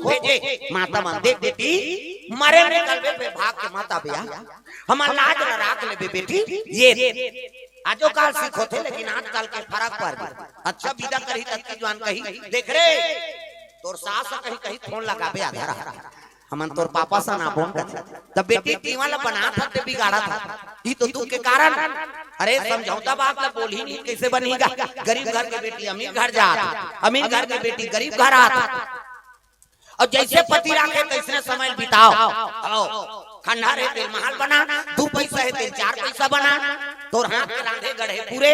भेजे माता मन देख बेटी मरे निकलबे पे भाग के माता बिया हमार लाज न राख ले बेटी ये आजो काल सीख होते लेकिन आजकल के फर्क पड़ गया। अच्छा विदा करी तक जवान कही देख रे तोर सास कहीं कहीं फोन लगाबे आधा हमन तोर पापा सा ना फोन कर तब बेटी टीवाला बना था ते बिगाड़ा था ई तो तू के कारण। अरे समझौता बात ला बोल ही नहीं कैसे बनेगा। गरीब घर के बेटी अमीर घर जा अमीर घर की बेटी गरीब घर आता और जैसे पति राखे तैसने समय बिताओ खंडा रहे तेल महल बना 2 पैसा है तेल 4 पैसा बना तोर हाथ के रांधे गढ़े पूरे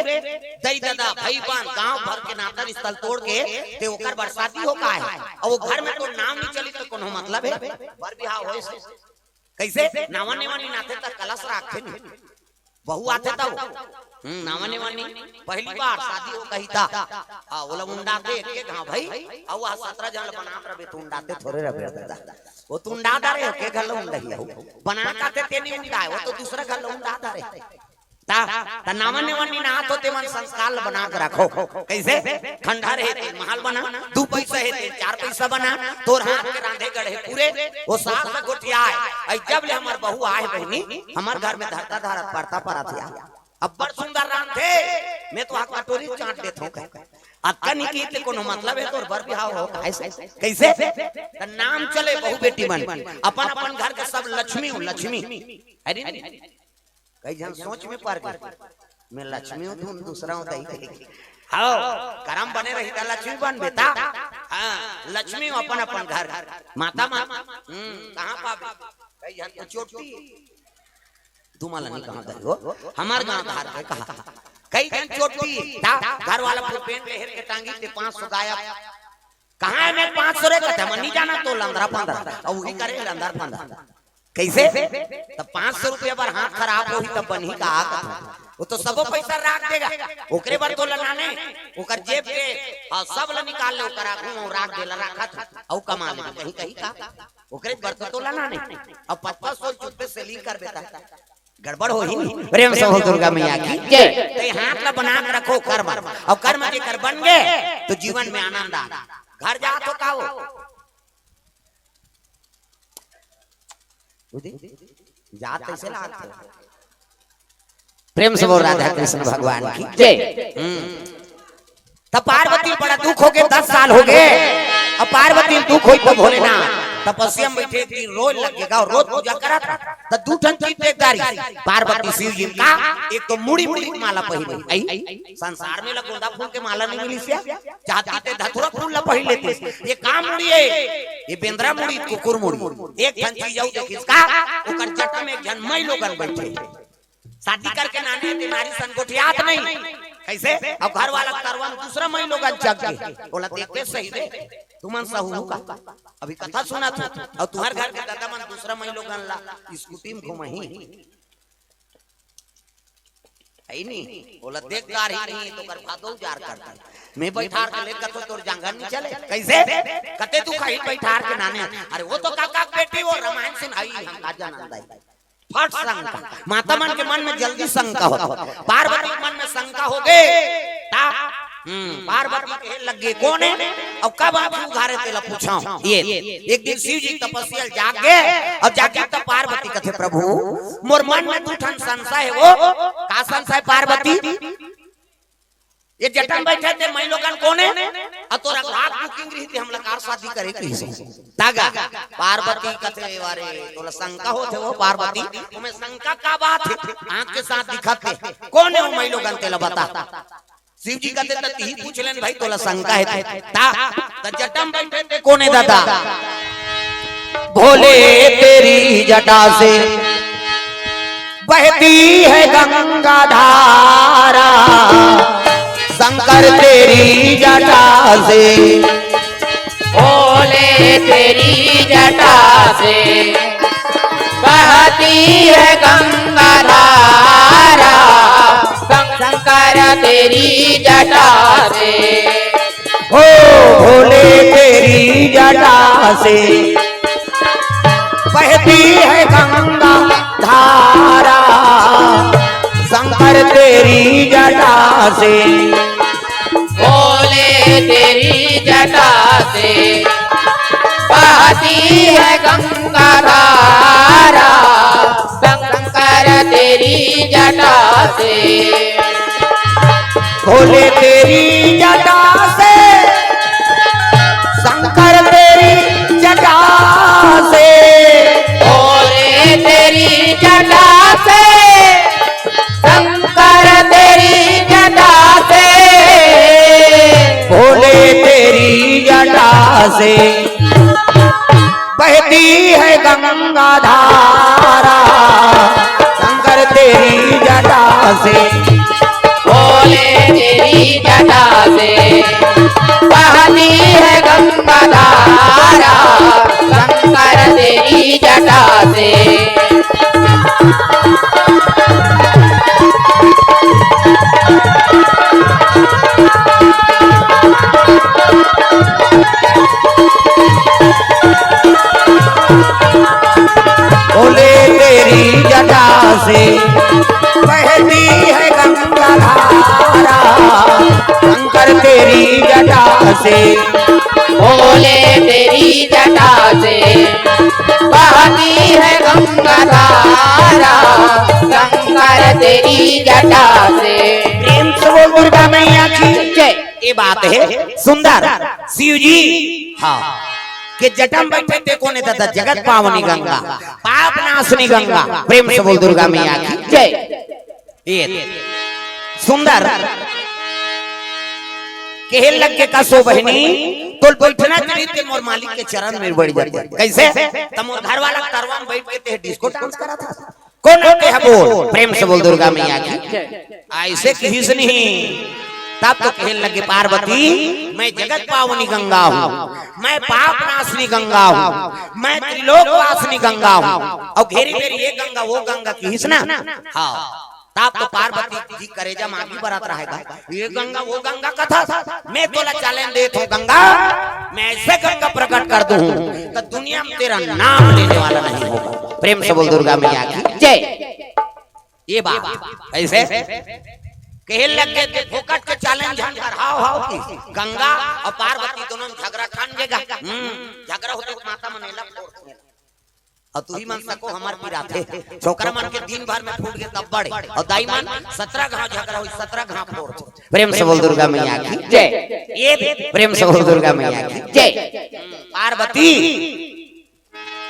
दई दादा भाई बहन गांव भर के नाता रिश्ता तोड़ के ते ओकर बरसाती हो का है और वो घर में तो नाम नहीं चली तो कोनो मतलब है बर बिहाव होए से कैसे नावा नेवानी नाते तक कलश रखे नहीं बहू आते तब नावा नेवानी पहली बार शादी हो कही था हां बोला मुंडाते एक हां भाई और 17 जन बना रहे तू उंडाते थोड़े रहे वो तू उंडा रे के घर उंडा बना काते ते नहीं उंडा वो तो दूसरा घर उंडा रे ता नावा नेवानी ना तो ते मन संस्कार बना के रखो कैसे खंडा रहे महल बना 2 पैसा है 4 पैसा बना तोर हाथ के रांधे गढ़े पूरे वो सास में गोटिया है जब ले हमार बहू आए बहनी हमार घर में धरता धारत पड़ता पड़ा था अब बड़ सुंदर राम थे मैं तो हाथ कटोरी चाट देता हूं अक्का नहीं की कोनो मतलब है तोर बर बिहाव हो कैसे नाम चले बहू बेटी मन अपन अपन घर के सब लक्ष्मी हूं लक्ष्मी अरे कई जन सोच में पड़ गए मैं लक्ष्मी हूं तुम दूसरा हूं दही हां करम बने रही था लक्ष्मी बन बेटा हां लक्ष्मी अपन अपन घर माता मां कहां पाबे कई जन तो चोटी तुम्हारा नहीं कहां गए हो हमार गांव धार के कहा कई जन चोटी घर वाला पेन लेहर के टांगी ते 500 गाया कहां है मैं 500 रे कहता मन नहीं जाना तो लंदरा 15 और वही करे लंदरा 15 कैसे तब 500 रुपया पर हाथ खराब होही तब बनी का वो तो सबो पैसा राख देगा ओकरे बार तो लनाने ओकर जेब के सब ल निकाल ले ओकर आगू राख देला राखत औ कमा ले कहीं कहीं का ओकरे बार तो लनाने अब 500 रुपए सेलिंग कर देता गड़बड़ हो ही नहीं। प्रेम से हो दुर्गा मैया की जय। ते हाथ ला बना के रखो कर्म और कर्म के कर बन गए तो जीवन में आनंद आ घर जा तो का हो जात कैसे लागते प्रेम से बोल राधा कृष्ण भगवान की जय। तब पार्वती बड़ा दुख हो गए 10 साल हो गए अब पार्वती दुख होई तो भोलेनाथ तपस्या में बैठे कि रोज लगेगा और रोज पूजा करा था तो 2 ठन चीज देखदारी पार्वती शिव जी का एक तो मुड़ी मुड़ी माला पहनी आई संसार में लगोदा फूल के माला नहीं मिली से चाहती ते धतुरा फूल ला पहन लेते ये काम मुड़ी है ये बेंद्रा मुड़ी कुकुर मुड़ी एक ठन चीज आउ किसका ओकर जटा में जन मई लोगन बैठे शादी करके नाने ते नारी संगोठियात नहीं कैसे अब घर वाला करवन दूसरा मई लोगन जग के बोला देखते सही दे तुमन सहू का अभी कथा सुना था और तुम्हार घर के दादा मन दूसरा मई लोगन ला स्कूटी में घुमही है नहीं बोला देख कार ही नहीं तो कर फादो जार करता मैं बैठार के लेकर तो तोर जंगल नहीं चले कैसे कते तू कहीं बैठार के नाने अरे वो तो काका बेटी वो रामायण सुनाई हम राजा नंदाई फट शंका माता मन के मन में जल्दी शंका होता पार्वती के मन में शंका हो गए ता पार्वती के लग गए कौन है अब कब आप उघारे तेला पूछाऊं ये एक दिन शिव जी तपस्या जाग गए अब जाके तब पार्वती कथे प्रभु मोर मन में 2 ठन संशय है वो का संशय पार्वती ये जटन बैठे थे मई लोगन कौन है और तोरा रात बुकिंग रही थी हम लकार शादी करे की तागा पार्वती कथे वारे तोला शंका होथे वो पार्वती तुम्हें शंका का बात है आंख के साथ दिखाते कौन है वो मई लोगन तेला बता शिव जी कहते त ही पूछ लेन भाई तोला शंका है ता त जटम बैठे थे कौन है दादा भोले तेरी जटा से बहती है गंगा धारा शंकर तेरी जटा से भोले तेरी जटा से बहती है गंगा धारा शंकर तेरी जटा से ओ भोले तेरी जटा से बहती है गंगा धारा शंकर तेरी जटा से भोले तेरी जटा से है गंगा धारा शंकर तेरी जटा से भोले तेरी जटा से शंकर तेरी जटा से भोले तेरी जटा से शंकर तेरी जटा से भोले तेरी जटा से बहती है गंगा धारा शंकर तेरी जटा से भोले तेरी जटा से बहती है गंगा धारा शंकर तेरी जटा से भोले तेरी जटा से बहती है गंगा धारा शंकर तेरी जटा से भोले तेरी जटा से बहती है गंगा धारा शंकर तेरी जटा से प्रेम से बोल दुर्गा मैया की जय। ये बात है सुंदर शिव जी हाँ कि जटम बैठे देखो ने दादा जगत पावनी गंगा पाप नाशनी गंगा प्रेम से बोल दुर्गा मैया की जय। ये सुंदर केहल लग के का सो बहनी तो बैठना चाहिए ते मोर मालिक के चरण में बढ़ जाते कैसे तम घर वाला करवा में बैठ के ते डिस्को डांस करा था कौन होते है बोल प्रेम से बोल दुर्गा मैया की ऐसे किसी नहीं तब तो कहने लगे पार्वती मैं जगत पावनी गंगा हूँ मैं पाप नाशनी गंगा हूँ मैं त्रिलोक वासनी गंगा हूँ और घेरी मेरी ये गंगा वो गंगा की ना हाँ तब तो पार्वती जी करेजा मांगी बरत रहेगा ये गंगा वो गंगा कथा मैं तोला चैलेंज देता हूँ गंगा मैं ऐसे गंगा प्रकट कर दूं तो दुनिया में तेरा नाम लेने वाला नहीं होगा प्रेम से बोल दुर्गा मैया की जय। ये बात ऐसे कहल लगे थे फोकट के चैलेंज झंझर हाव हाव की गंगा और पार्वती दोनों झगड़ा खान देगा झगड़ा होते माता मनेला और तू ही मन सको हमार पीरा थे छोकरा मन के दिन भर में फूट गए तब बड़े और दाई मन 17 घाव झगड़ा हुई 17 घाव फोड़ प्रेम से बोल दुर्गा मैया की जय। ये प्रेम से बोल दुर्गा मैया की जय। पार्वती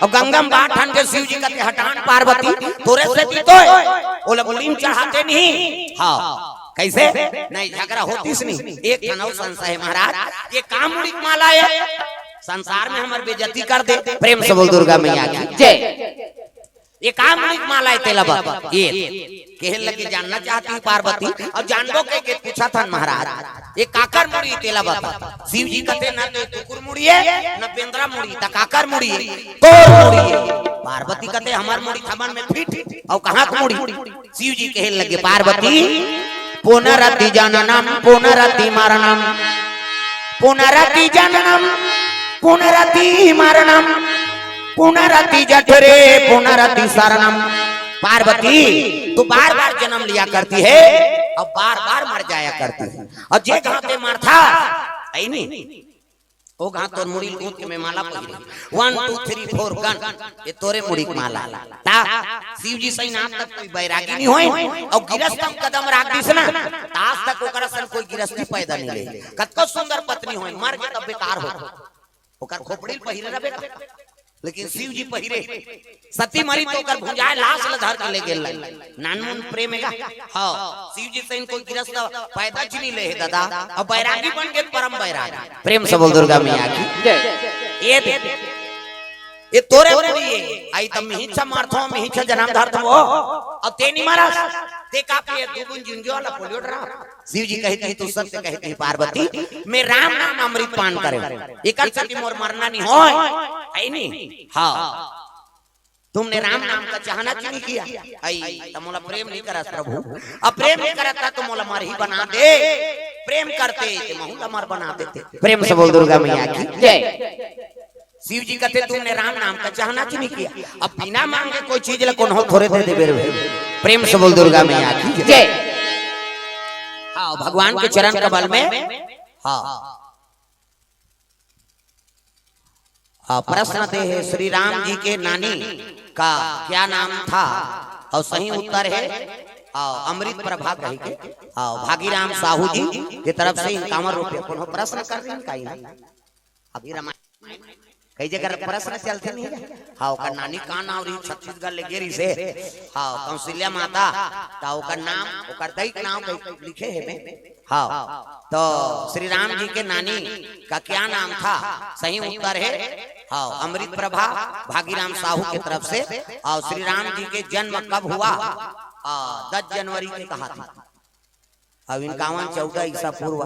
और गंगम बात ठन के शिव जी कहते हटान पार्वती तोरे से जीतो ओ लगुलीम चढ़ाते नहीं हाँ कैसे नहीं झगड़ा होतीस नहीं एक थनौ संशय महाराज ये काम मुड़ी माला है संसार में हमार बेइज्जती कर दे प्रेम से बोल दुर्गा मैया की जय। ये काम मुड़ी माला है तेला बाबा ये कहने लगे जानना चाहती है पार्वती और जानबो के पूछा था महाराज ये काकर मुड़ी तेला बाबा शिव जी कहते ना तो कुकुर मुड़ी है ना पेंद्रा मुड़ी ता काकर मुड़ी है तोर मुड़ी है पार्वती कहते हमार मुड़ी थमन में फिट और कहां की मुड़ी शिव जी कहने लगे पार्वती पुनरति जननम पुनरति मरणम पुनरति जननम पुनरति मरणम पुनरति जठरे पुनरति शरणम पार्वती तू बार बार जन्म लिया करती है और बार बार मर जाया करती है और जे घाव पे मरथा आई नहीं ओ घाव तोर मुड़ी कूद के मैं माला पहिरे 1 2 3 4 गन ये तोरे मुड़ी की माला ता शिव जी सही नाम तक कोई बैरागी नहीं होए और गिरस्थ कदम राख दिस ना तास तक ओकरा सन कोई गिरस्ती पैदा नहीं ले कतको सुंदर पत्नी होए मर के तब बेकार हो ओकर खोपड़ी पहिरे रबे लेकिन शिव जी पहिरे सती मरी तो ओकर भुजाए लाश ल धर के ले गेल नानमुन प्रेम हैगा हां शिव जी से इनको गिरस्थ पैदा नहीं ले दादा और बैरागी बन के परम बैरागी प्रेम से बोल दुर्गा मैया की जय। ये तोरे लिए आई तम हिंसा मारथो में हिंसा जन्म धरथो और तेनी महाराज ते का पे दुगुन जिंदगी वाला पोलियो डरा शिव जी कहते हैं तू सत्य कहते हैं पार्वती मैं राम नाम अमृत पान करे एकर सती मोर मरना नहीं होय है नहीं हां तुमने राम नाम का चाहना क्यों नहीं किया आई तमोला प्रेम नहीं करा प्रभु अब प्रेम नहीं करता तो मोला मर ही बना दे प्रेम करते तो मोला मर बना देते प्रेम से बोल दुर्गा मैया की जय। शिव जी कहते तुमने राम नाम का चाहना क्यों नहीं किया अब बिना मांगे कोई चीज ला कौन हो थोड़े दे दे प्रेम से बोल दुर्गा मैया की जय। हाँ भगवान के चरण कमल में हाँ प्रश्न दे है श्री राम जी के नानी का क्या नाम था और सही उत्तर है अमृत प्रभा कही के भागीराम साहू जी की तरफ से 51 रुपये कोनो प्रश्न कर रही कहीं अभी रामायण कई जगह प्रश्न चलते नहीं हाँ ओकर नानी का नाम रही छत्तीसगढ़ ले गेरी से हाँ कौशल्या माता तो ओकर नाम ओकर दैक नाम लिखे है में हाँ तो श्री राम जी के नानी का क्या नाम था सही उत्तर है हाँ अमृत प्रभा भागीराम साहू की तरफ से और श्री राम जी के जन्म कब हुआ 10 जनवरी के कहा था अब 51-14 ईसा पूर्व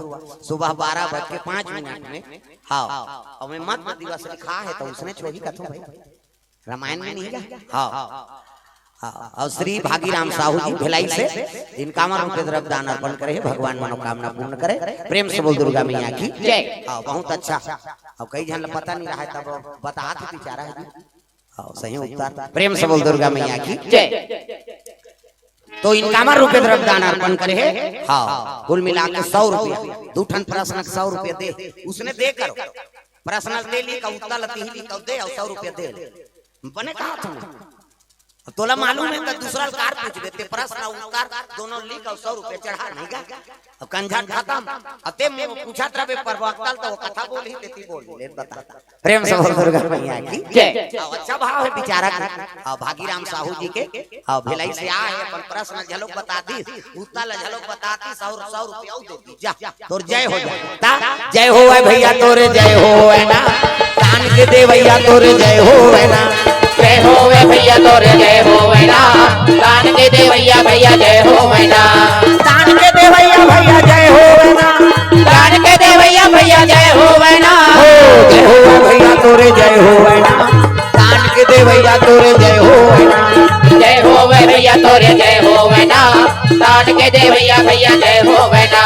सुबह 12:05 में हाँ और मैं मत दिवस लिखा है तो उसने छोड़ी कथों भाई रामायण में नहीं है हाँ और श्री भागीराम साहू जी भिलाई से 51 रुपये तरफ दान अर्पण करे भगवान मनोकामना पूर्ण करे प्रेम से बोल दुर्गा मैया की जय बहुत अच्छा अब कई जन पता नहीं रहा है तब बता तो बेचारा है सही उत्तर प्रेम से बोल दुर्गा मैया की जय तो 51 रुपये तरफ दान अर्पण करे है हाँ कुल मिला के 100 रुपये दूठन प्रश्न 100 रुपये दे उसने दे कर प्रश्न दे ली का उत्तर लती ही दे और 100 रुपये दे बने कहा तुमने तोला मालूम है तो दूसरा कार पूछ देते प्रश्न उत्तर दोनों लिख और 100 रुपये चढ़ा नहीं गा अब कंझन खत्म अते मैं पूछा तबे परवक्तल तो कथा बोल ही देती बोल ले बता प्रेम से बोल दुर्गा मैया की जय अच्छा भाव है बेचारा का भागीराम साहू जी के भिलाई से आए अपन प्रश्न झलक बता दी उत्तर झलक बता दी 100 रुपया देती जा तोर जय हो जाए जय हो भैया तोरे जय हो ना कान के दे भैया तोरे जय हो ना जय हो भैया तोरे जय हो ना दान के दे भैया भैया जय हो ना दान के दे भैया भैया जय हो ना दान के दे भैया भैया जय हो ना जय हो भैया तोरे जय हो ना दान के दे भैया तोरे जय हो ना जय हो भैया तोरे जय हो ना दान के दे भैया भैया जय हो ना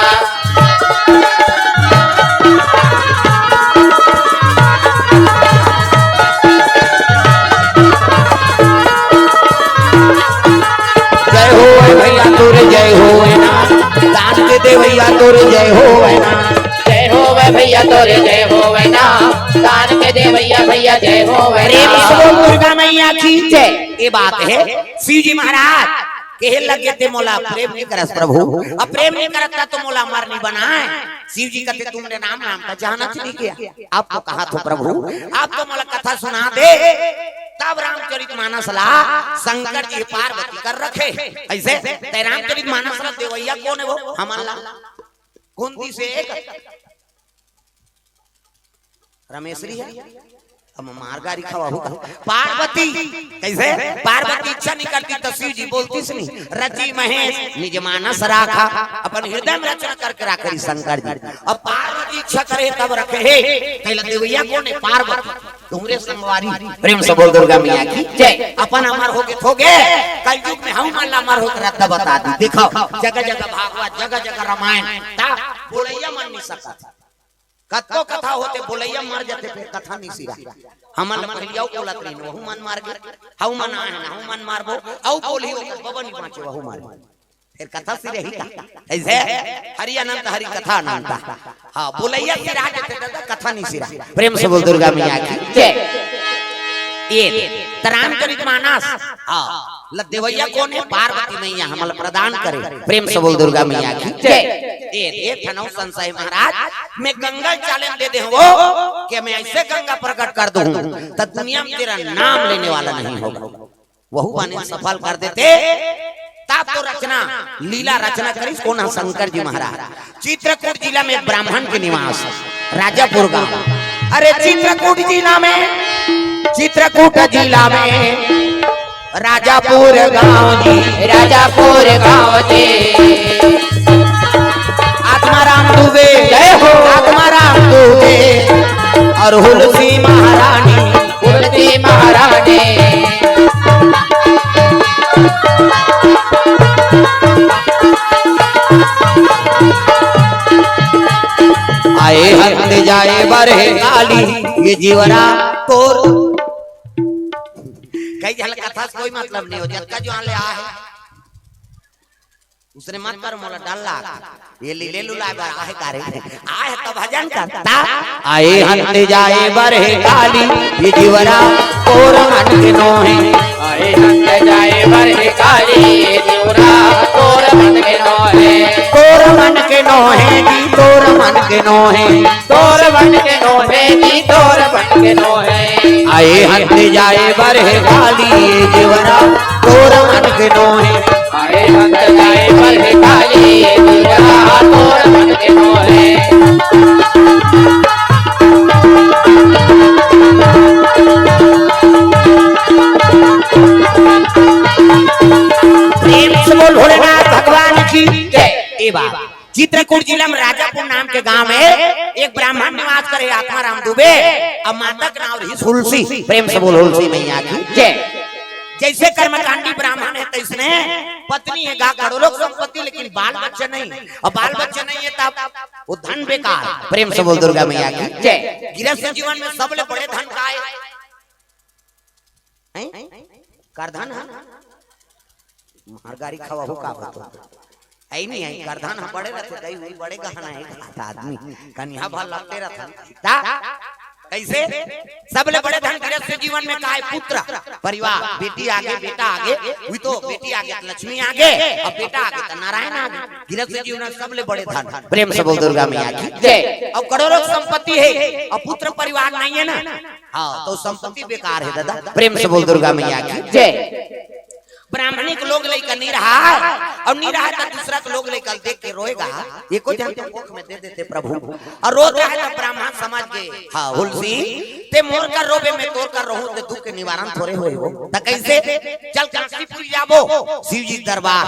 भैया तोरे जय हो ना दान के दे भैया तोरे जय हो ना जय हो भैया तोरे जय हो ना दान के दे भैया भैया जय हो दुर्गा मैया की जय ये बात है शिव जी महाराज कहे लगे थे मोला प्रेम नहीं करस प्रभु अब प्रेम नहीं करता तो मोला मर नहीं बनाए शिव जी कहते तुमने नाम का जाना नहीं किया आपको कहा तो प्रभु आप तो मोला कथा सुना दे तब रामचरितमानस ला शंकर जी पार्वती कर रखे ऐसे रामचरितमानस ला देवैया कौन है वो हमारा कुंती से एक रमेश्वरी है हम मारगारी खवा पार्वती कैसे पार्वती इच्छा नहीं करती तो शिव जी बोलती नहीं रची महेश निज मानस राखा अपन हृदय में रचना करके राखी शंकर जी अब पार्वती इच्छा करे तब रखे हे देवैया कौन है पार्वती तुम्हारे संगवारी प्रेम से बोल दुर्गा मैया की जय अपन अमर होगे कलयुग में हम अल्लाह अमर होकर रहता बता दी दिखाओ जगह जगह भागवत जगह जगह रामायण बोलैया मन नहीं सकता कतो कथा होते बोलैया मर जाते फिर कथा नहीं सिरा हमन पहिलियाओ बोलत रही वहु मन मार के हउ मन आए ना हउ मन मारबो औ बोली बबन पाछे वहु मार फिर कथा सिरे ही ऐसे हरि अनंत हरि कथा अनंत हां बोलैया सिरा जाते कथा नहीं सिरा प्रेम से बोल दुर्गा मैया की जय ये रामचरितमानस हां लदेवैया कौन है पार्वती मैया हमल प्रदान करे प्रेम से बोल दुर्गा मैया की जय ये थनौ संशय महाराज मैं गंगा चालन दे दे वो कि मैं ऐसे गंगा प्रकट कर दूं तो दुनिया में तेरा नाम लेने वाला नहीं होगा वहु बने सफल कर देते तब तो रचना लीला रचना करिस कौन शंकर जी महाराज चित्रकूट जिला में ब्राह्मण के निवास राजापुर गांव अरे चित्रकूट जिला में राजापुर गांव जी राजापुर गांव जी आत्माराम दुबे जय हो आत्माराम दुबे और हुलसी महारानी आए हंद जाए बरहे काली ये जीवरा तोर कई झल कथा कोई मतलब नहीं हो जब का जो ले आ है उसने मत कर मोला डर लाग ये लीले लुलाए बर आहे करे आए तो भजन करता आए हंते जाए बरे काली ये जीवरा और मन के नोहे आए हंते जाए बरे काली ये जीवरा और मन के नोहे तोर मन के नोहे जी तोर मन के नोहे तोर मन के नोहे जी तोर मन के नोहे आए हंते जाए बरे काली ये जीवरा तोर मन के नोहे आए हंते जाए बरे काली ये जीवरा तोर मन के नोहे प्रेम से बोल भोलेनाथ भगवान की जय। चित्रकूट जिला में राजापुर नाम के गांव में एक ब्राह्मण निवास करे आत्माराम दुबे और माता का नाम रही तुलसी। प्रेम से बोल तुलसी मैया की जय। जैसे कर्मकांडी ब्राह्मण है तो इसने पत्नी है गा करोड़ों संपत्ति लेकिन बाल बच्चे नहीं और बाल बच्चे नहीं है तब वो धन बेकार। प्रेम से बोल दुर्गा मैया की जय। गृहस्थ जीवन में सबले बड़े धन का है करधन है हर गाड़ी खवा हो का बतो आई नहीं आई करधन हम बड़े रहते दई हुई बड़े गहना है खाता आदमी कन्या भल लगते रहता कैसे सबले बड़े धन गृहस्थ जीवन में का है पुत्र परिवार बेटी आगे बेटा आगे हुई तो बेटी आगे लक्ष्मी आगे और बेटा आगे तो नारायण आगे गृहस्थ जीवन में सबले बड़े धन। प्रेम से बोल दुर्गा मैया की जय। और करोड़ों संपत्ति है और पुत्र परिवार नहीं है ना हाँ तो संपत्ति बेकार है दादा। प्रेम से बोल दुर्गा मैया की जय। ब्राह्मणी के लोग लेकर नहीं रहा और नहीं रहा तो दूसरा के लोग लेकर देख के रोएगा ये को जानते मुख में दे देते प्रभु और रो रहा है तो ब्राह्मण समझ के हाँ हुलसी ते मोर कर रोबे में तोड़ कर रहूं ते दुख के निवारण थोड़े होए हो त कैसे चल काशीपुर जाबो शिव जी दरबार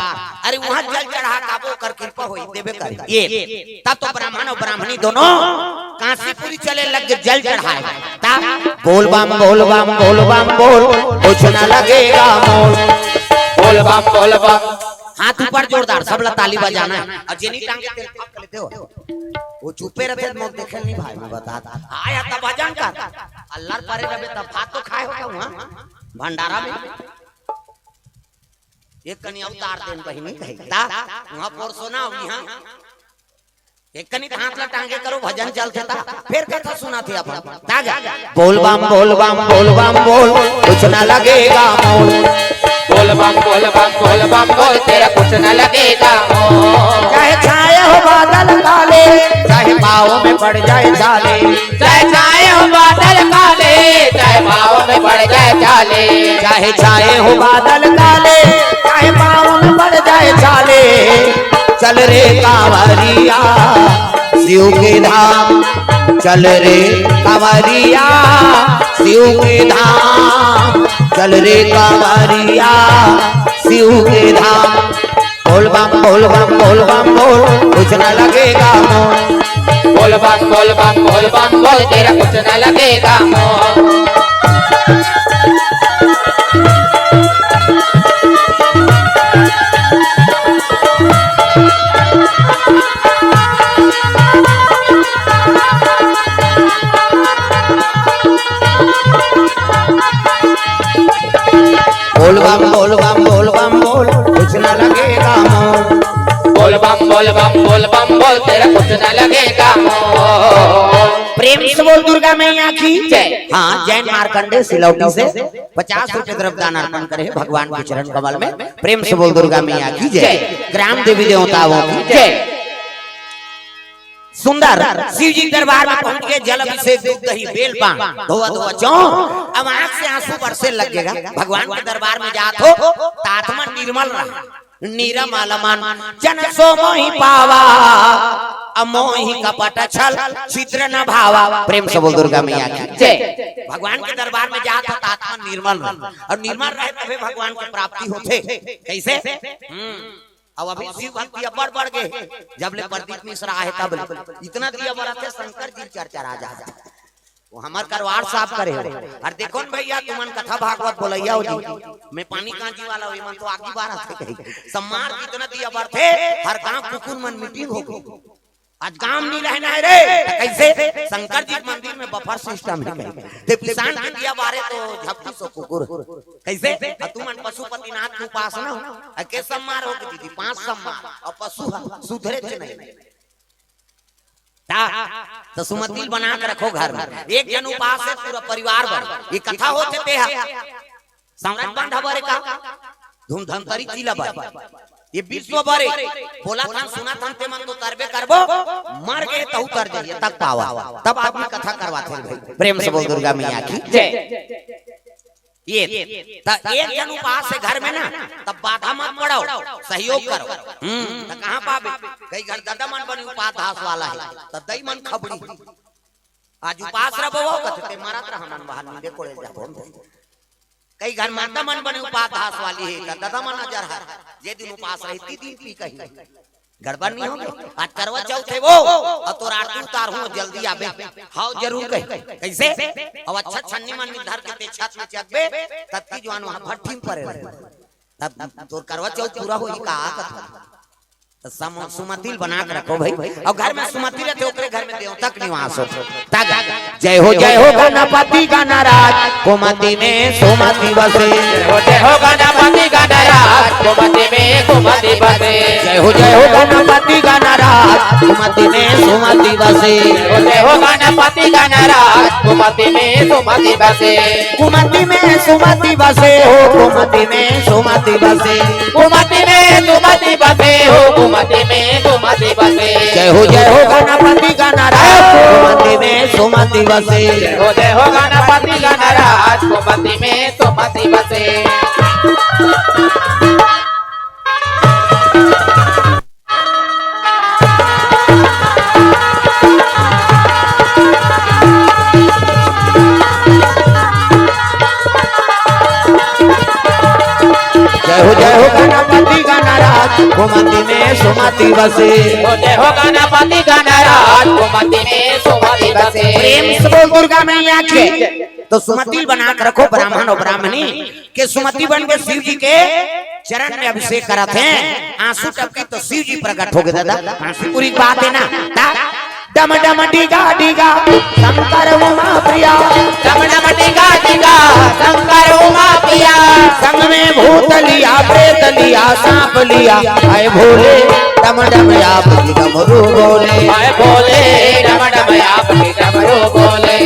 अरे वहां जल चढ़ा काबो कर कृपा होई देबे कर ये ता तो ब्राह्मण और ब्राह्मणी दोनों काशीपुरी चले लग जल चढ़ाए ता बोल बम बोल बम बोल बम बोल कुछ न लगेगा मोल बोल बम हाथ ऊपर जोरदार सबला ताली बजाना है और जेनी टांगे तेल फाप कर लेते हो वो चुपे रहते मोर देखे नहीं भाई मैं बताता आया तब भजन कर अल्लाह परे रबे तब भात तो खाए होगा वहां भंडारा में एक कनी अवतार देन बहिनी कहिता वहां पर सोना यहां एक कनी हाथ ला टांगे करो भजन चलता था फिर कथा सुना थी अपन तागा बोल बम बोल बम बोल बम बोल कुछ ना लगेगा मोल बोल बम बोल बम बोल बम बोल तेरा कुछ न लगेगा मोल चाहे छाए हो बादल काले चाहे पाँव में पड़ जाए जाले चाहे छाए हो बादल काले चाहे पाँव में पड़ जाए जाले चाहे छाए हो बादल काले चाहे पाँव में पड़ जाए जाले चल रे कांवरिया शिव के धाम चल रे कांवरिया शिव के धाम चल रे कांवरिया शिव के धाम बोल बम बोल बम बोल बम बोल कुछ न लगेगा मोल बोल बम बोल बम बोल बम बोल तेरा कुछ न लगेगा मोल बोल बम बोल बम बोल बम बोल कुछ न लगेगा मोल बोल बम बोल बम बोल बम बोल तेरा कुछ न लगेगा मोल प्रेम से बोल दुर्गा मैया की जय। हाँ जैन मार्कंडे सिलौटी से 50 रुपए द्रव्यदान अर्पण करे भगवान के चरण कमल में। प्रेम से बोल दुर्गा मैया की जय। ग्राम देवी देवताओं की जय। सुंदर शिव जी दरबार में पहुंच के जल अभिषेक दूध दही बेल पान धोआ धोआ चौ अब आंख से आंसू बरसे लगेगा भगवान के दरबार में जात हो तात्मा निर्मल रहा नीरमल मन जन सो मोहि पावा अमोहि कपट छल छिद्र न भावा। प्रेम से बोल दुर्गा मैया की जय। भगवान के दरबार में जात हो आत्मा निर्मल रहे और निर्मल रहे तभी भगवान की प्राप्ति होते कैसे अब अभी शिव भक्ति बढ़ बढ़ गए जब ले प्रदीप मिश्रा है तब इतना दिया बड़ा थे शंकर जी चर्चा राजा वो हमार करवार साफ करे हो और देखो न भैया तुमन कथा भागवत बोलैया हो जी मैं पानी कांजी वाला हुई मन तो आगे बार थे कही सम्मान कितना दिया बढ़ थे हर गांव कुकुन मन मीटिंग हो गई आज गांव नहीं रहना है रे कैसे शंकर जी मंदिर में बफर सिस्टम है ते किसान के दिया बारे तो झपटी सो कुकुर कैसे तू मन पशुपतिनाथ के उपासना के सम्मार हो दीदी 5 सम्मार और पशु सुधरे थे नहीं तो सुमतिल बना के रखो घर में एक जन उपास है पूरा परिवार बन ये कथा होते ते सम्राट बंधा बारे का धूमधाम तरी चिला बारे ये विश्व भरे बोला था सुना था ते मन तो तरबे करबो मर गए तो उतर जाइए तब पावा तब आदमी कथा करवाते भाई प्रेम से बोल दुर्गा मैया की जय ये एक जन उपास है घर में ना तब बाधा मत पड़ो सहयोग करो तो कहां पावे कई घर दादा मन बनी उपास वाला है तो दई मन खबड़ी आज उपास रहो कथे मारत रहन बाहर नींदे कोड़े जाबो कई घर माता मन बने उपास वाली है दादा मन नजर है जे दिन उपास रहती दिन पी कही गड़बड़ नहीं होगी आज करवा चौथ है वो और तो आरती उतार हूं जल्दी आबे हां जरूर कही कैसे अब अच्छा छन्नी मन निर्धार के ते छत में चकबे तब की जवान वहां भट्टी परे तब तो करवा चौथ पूरा होई का सुमतिल बना के रखो भाई और घर में सुमतिल रहते ओकरे घर में देवता के निवास हो जय हो गणपति गणराज कुमति में सुमति बसे जय हो गणपति गणराज कुमति में सुमति बसे जय हो गणपति गणराज कुमति में सुमति बसे जय हो गणपति गणराज कुमति में सुमति बसे कुमति में सुमति बसे हो कुमति में सुमति बसे कुमति में सुमति बसे हो कुमति में सुमति बसे जय हो गणपति गणराज कुमति में सुमति बसे जय हो गणपति गणराज कुमति में सुमति बसे जय हो गणपति गणराज कुमति में सुमति बसे जय हो गणपति गणराज कुमति में सुमति बसे प्रेम से बोल दुर्गा मैया की तो सुमति बना के रखो ब्राह्मण और ब्राह्मणी के सुमति बन के शिव जी के चरण में अभिषेक कराते हैं आंसू टपके तो शिव जी प्रकट हो गए दादा आंसू पूरी बात है ना डम डम डिगा डिगा शंकर उमा प्रिया डम डम डिगा डिगा शंकर उमा प्रिया संग में भूत लिया प्रेत लिया सांप लिया आए भोले डम डम आप डमरू बोले आए भोले डम डम आप डमरू बोले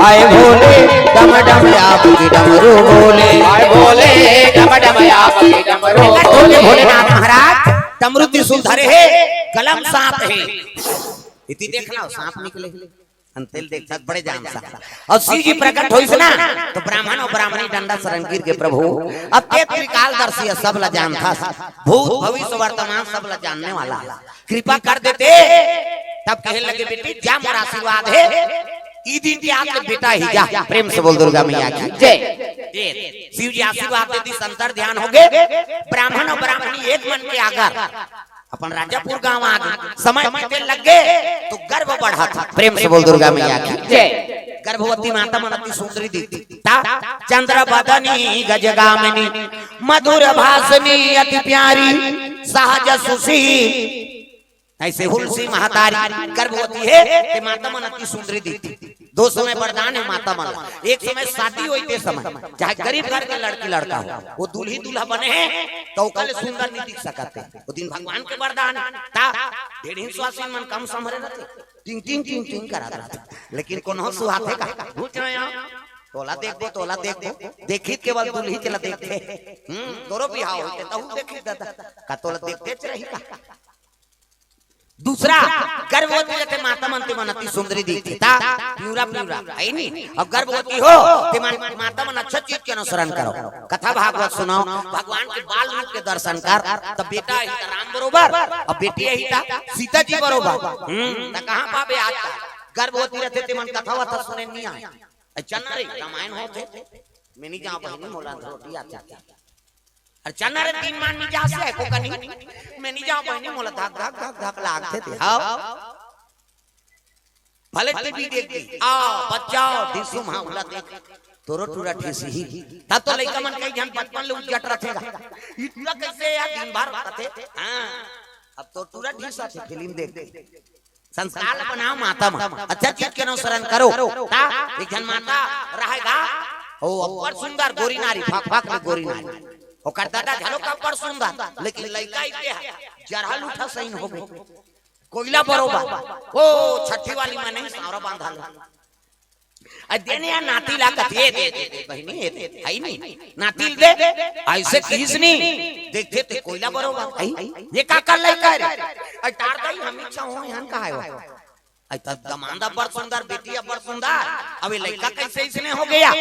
आए भोले डम डम आपकी डमरू बोले आए भोले डम डम आपकी डमरू बोले भोलेनाथ महाराज डमरू त्रिशूल धरे है कलम सांप है इति देखना सांप निकले अंतिल देखता बड़े जान सा और शिव जी प्रकट होइस ना तो ब्राह्मण और ब्राह्मणी डंडा सरंगीर के प्रभु अब ते त्रिकालदर्शी सब ला जानता भूत भविष्य वर्तमान सब ला जानने वाला कृपा कर देते तब कहे लगे बेटी जा मोर आशीर्वाद है ई दिन के आपके बेटा ही जा प्रेम से बोल दुर्गा मैया की जय शिव जी आशीर्वाद देती संतर ध्यान हो गए ब्राह्मण और ब्राह्मणी एक मन के आगर अपन राजापुर गांव आ गए समय में लग गए तो गर्भ बढ़ा था प्रेम से बोल दुर्गा मैया की जय गर्भवती माता मन अति सुंदरी दिखती चंद्र बदनी गजगामिनी मधुर भाषणी अति प्यारी सहज सुशी ऐसे हुलसी महतारी गर्भवती है कि माता मन अति सुंदरी दिखती दो समय वरदान है माता मन एक समय शादी हुई थे समय चाहे गरीब घर के लड़की लड़का हो वो दूल्ही दूल्हा बने हैं तो कल सुंदर नहीं दिख सकते वो दिन भगवान के वरदान ता डेढ़ स्वासी मन कम समरे रहते टिंग टिंग टिंग टिंग करा रहा लेकिन कोनो सुहाते का पूछ रहे हैं तोला देखो देखी केवल दूल्ही चला देखते दोनों बिहाव होते तहु देखी दादा का तोला देखते रही का दूसरा गर्भवती रहते माता मनते मन अति सुंदरी दिखती था प्यूरा है नहीं अब गर्भवती हो ते माता मन अच्छा चीज के अनुसरण करो कथा भागवत सुनाओ भगवान के बाल रूप के दर्शन कर तब बेटा ही राम बरोबर और बेटी ही सीता जी बरोबर त कहां पाबे आज गर्भवती रहते ते मन कथा वथा सुने नहीं आए चन्ना रे रामायण होते मैं नहीं जा बहनी मोला रोटी आता चन्ना रे 3 मान नहीं जा से को कनी मैं नहीं जाऊं बहनी मोला धक धक धक धक लागते थे हां भले टीवी देख आओ बच्चाओ दिसु मामला देख तोरो टूरा ठीसी ही तब तो लइका मन कई जन बचपन ले उजट रखेगा इतना कैसे यार दिन भर रहते हां अब तो टूरा ठीसा थे फिल्म देख संस्कार बनाओ माता में अच्छा चीज के अनुसरण करो ता एक जन माता रहेगा ओ अपर सुंदर गोरी नारी फाक फाक में गोरी नारी ओकर दादा झलो का पर सुंदर लेकिन लइका इते जरहा लूठा सही हो गई कोयला बरोबर ओ छठी वाली में नहीं सावरा बांधा लो देने या नाती ला कथे दे बहनी दे आई नहीं नाती दे ऐसे किस नहीं देखते ते कोयला बरोबर आई ये का कर लइका रे आई तार दई हम इच्छा हो यहां का है आई तब दमांदा बड़ सुंदर बेटी बड़ सुंदर अबे लइका कैसे इसने हो गया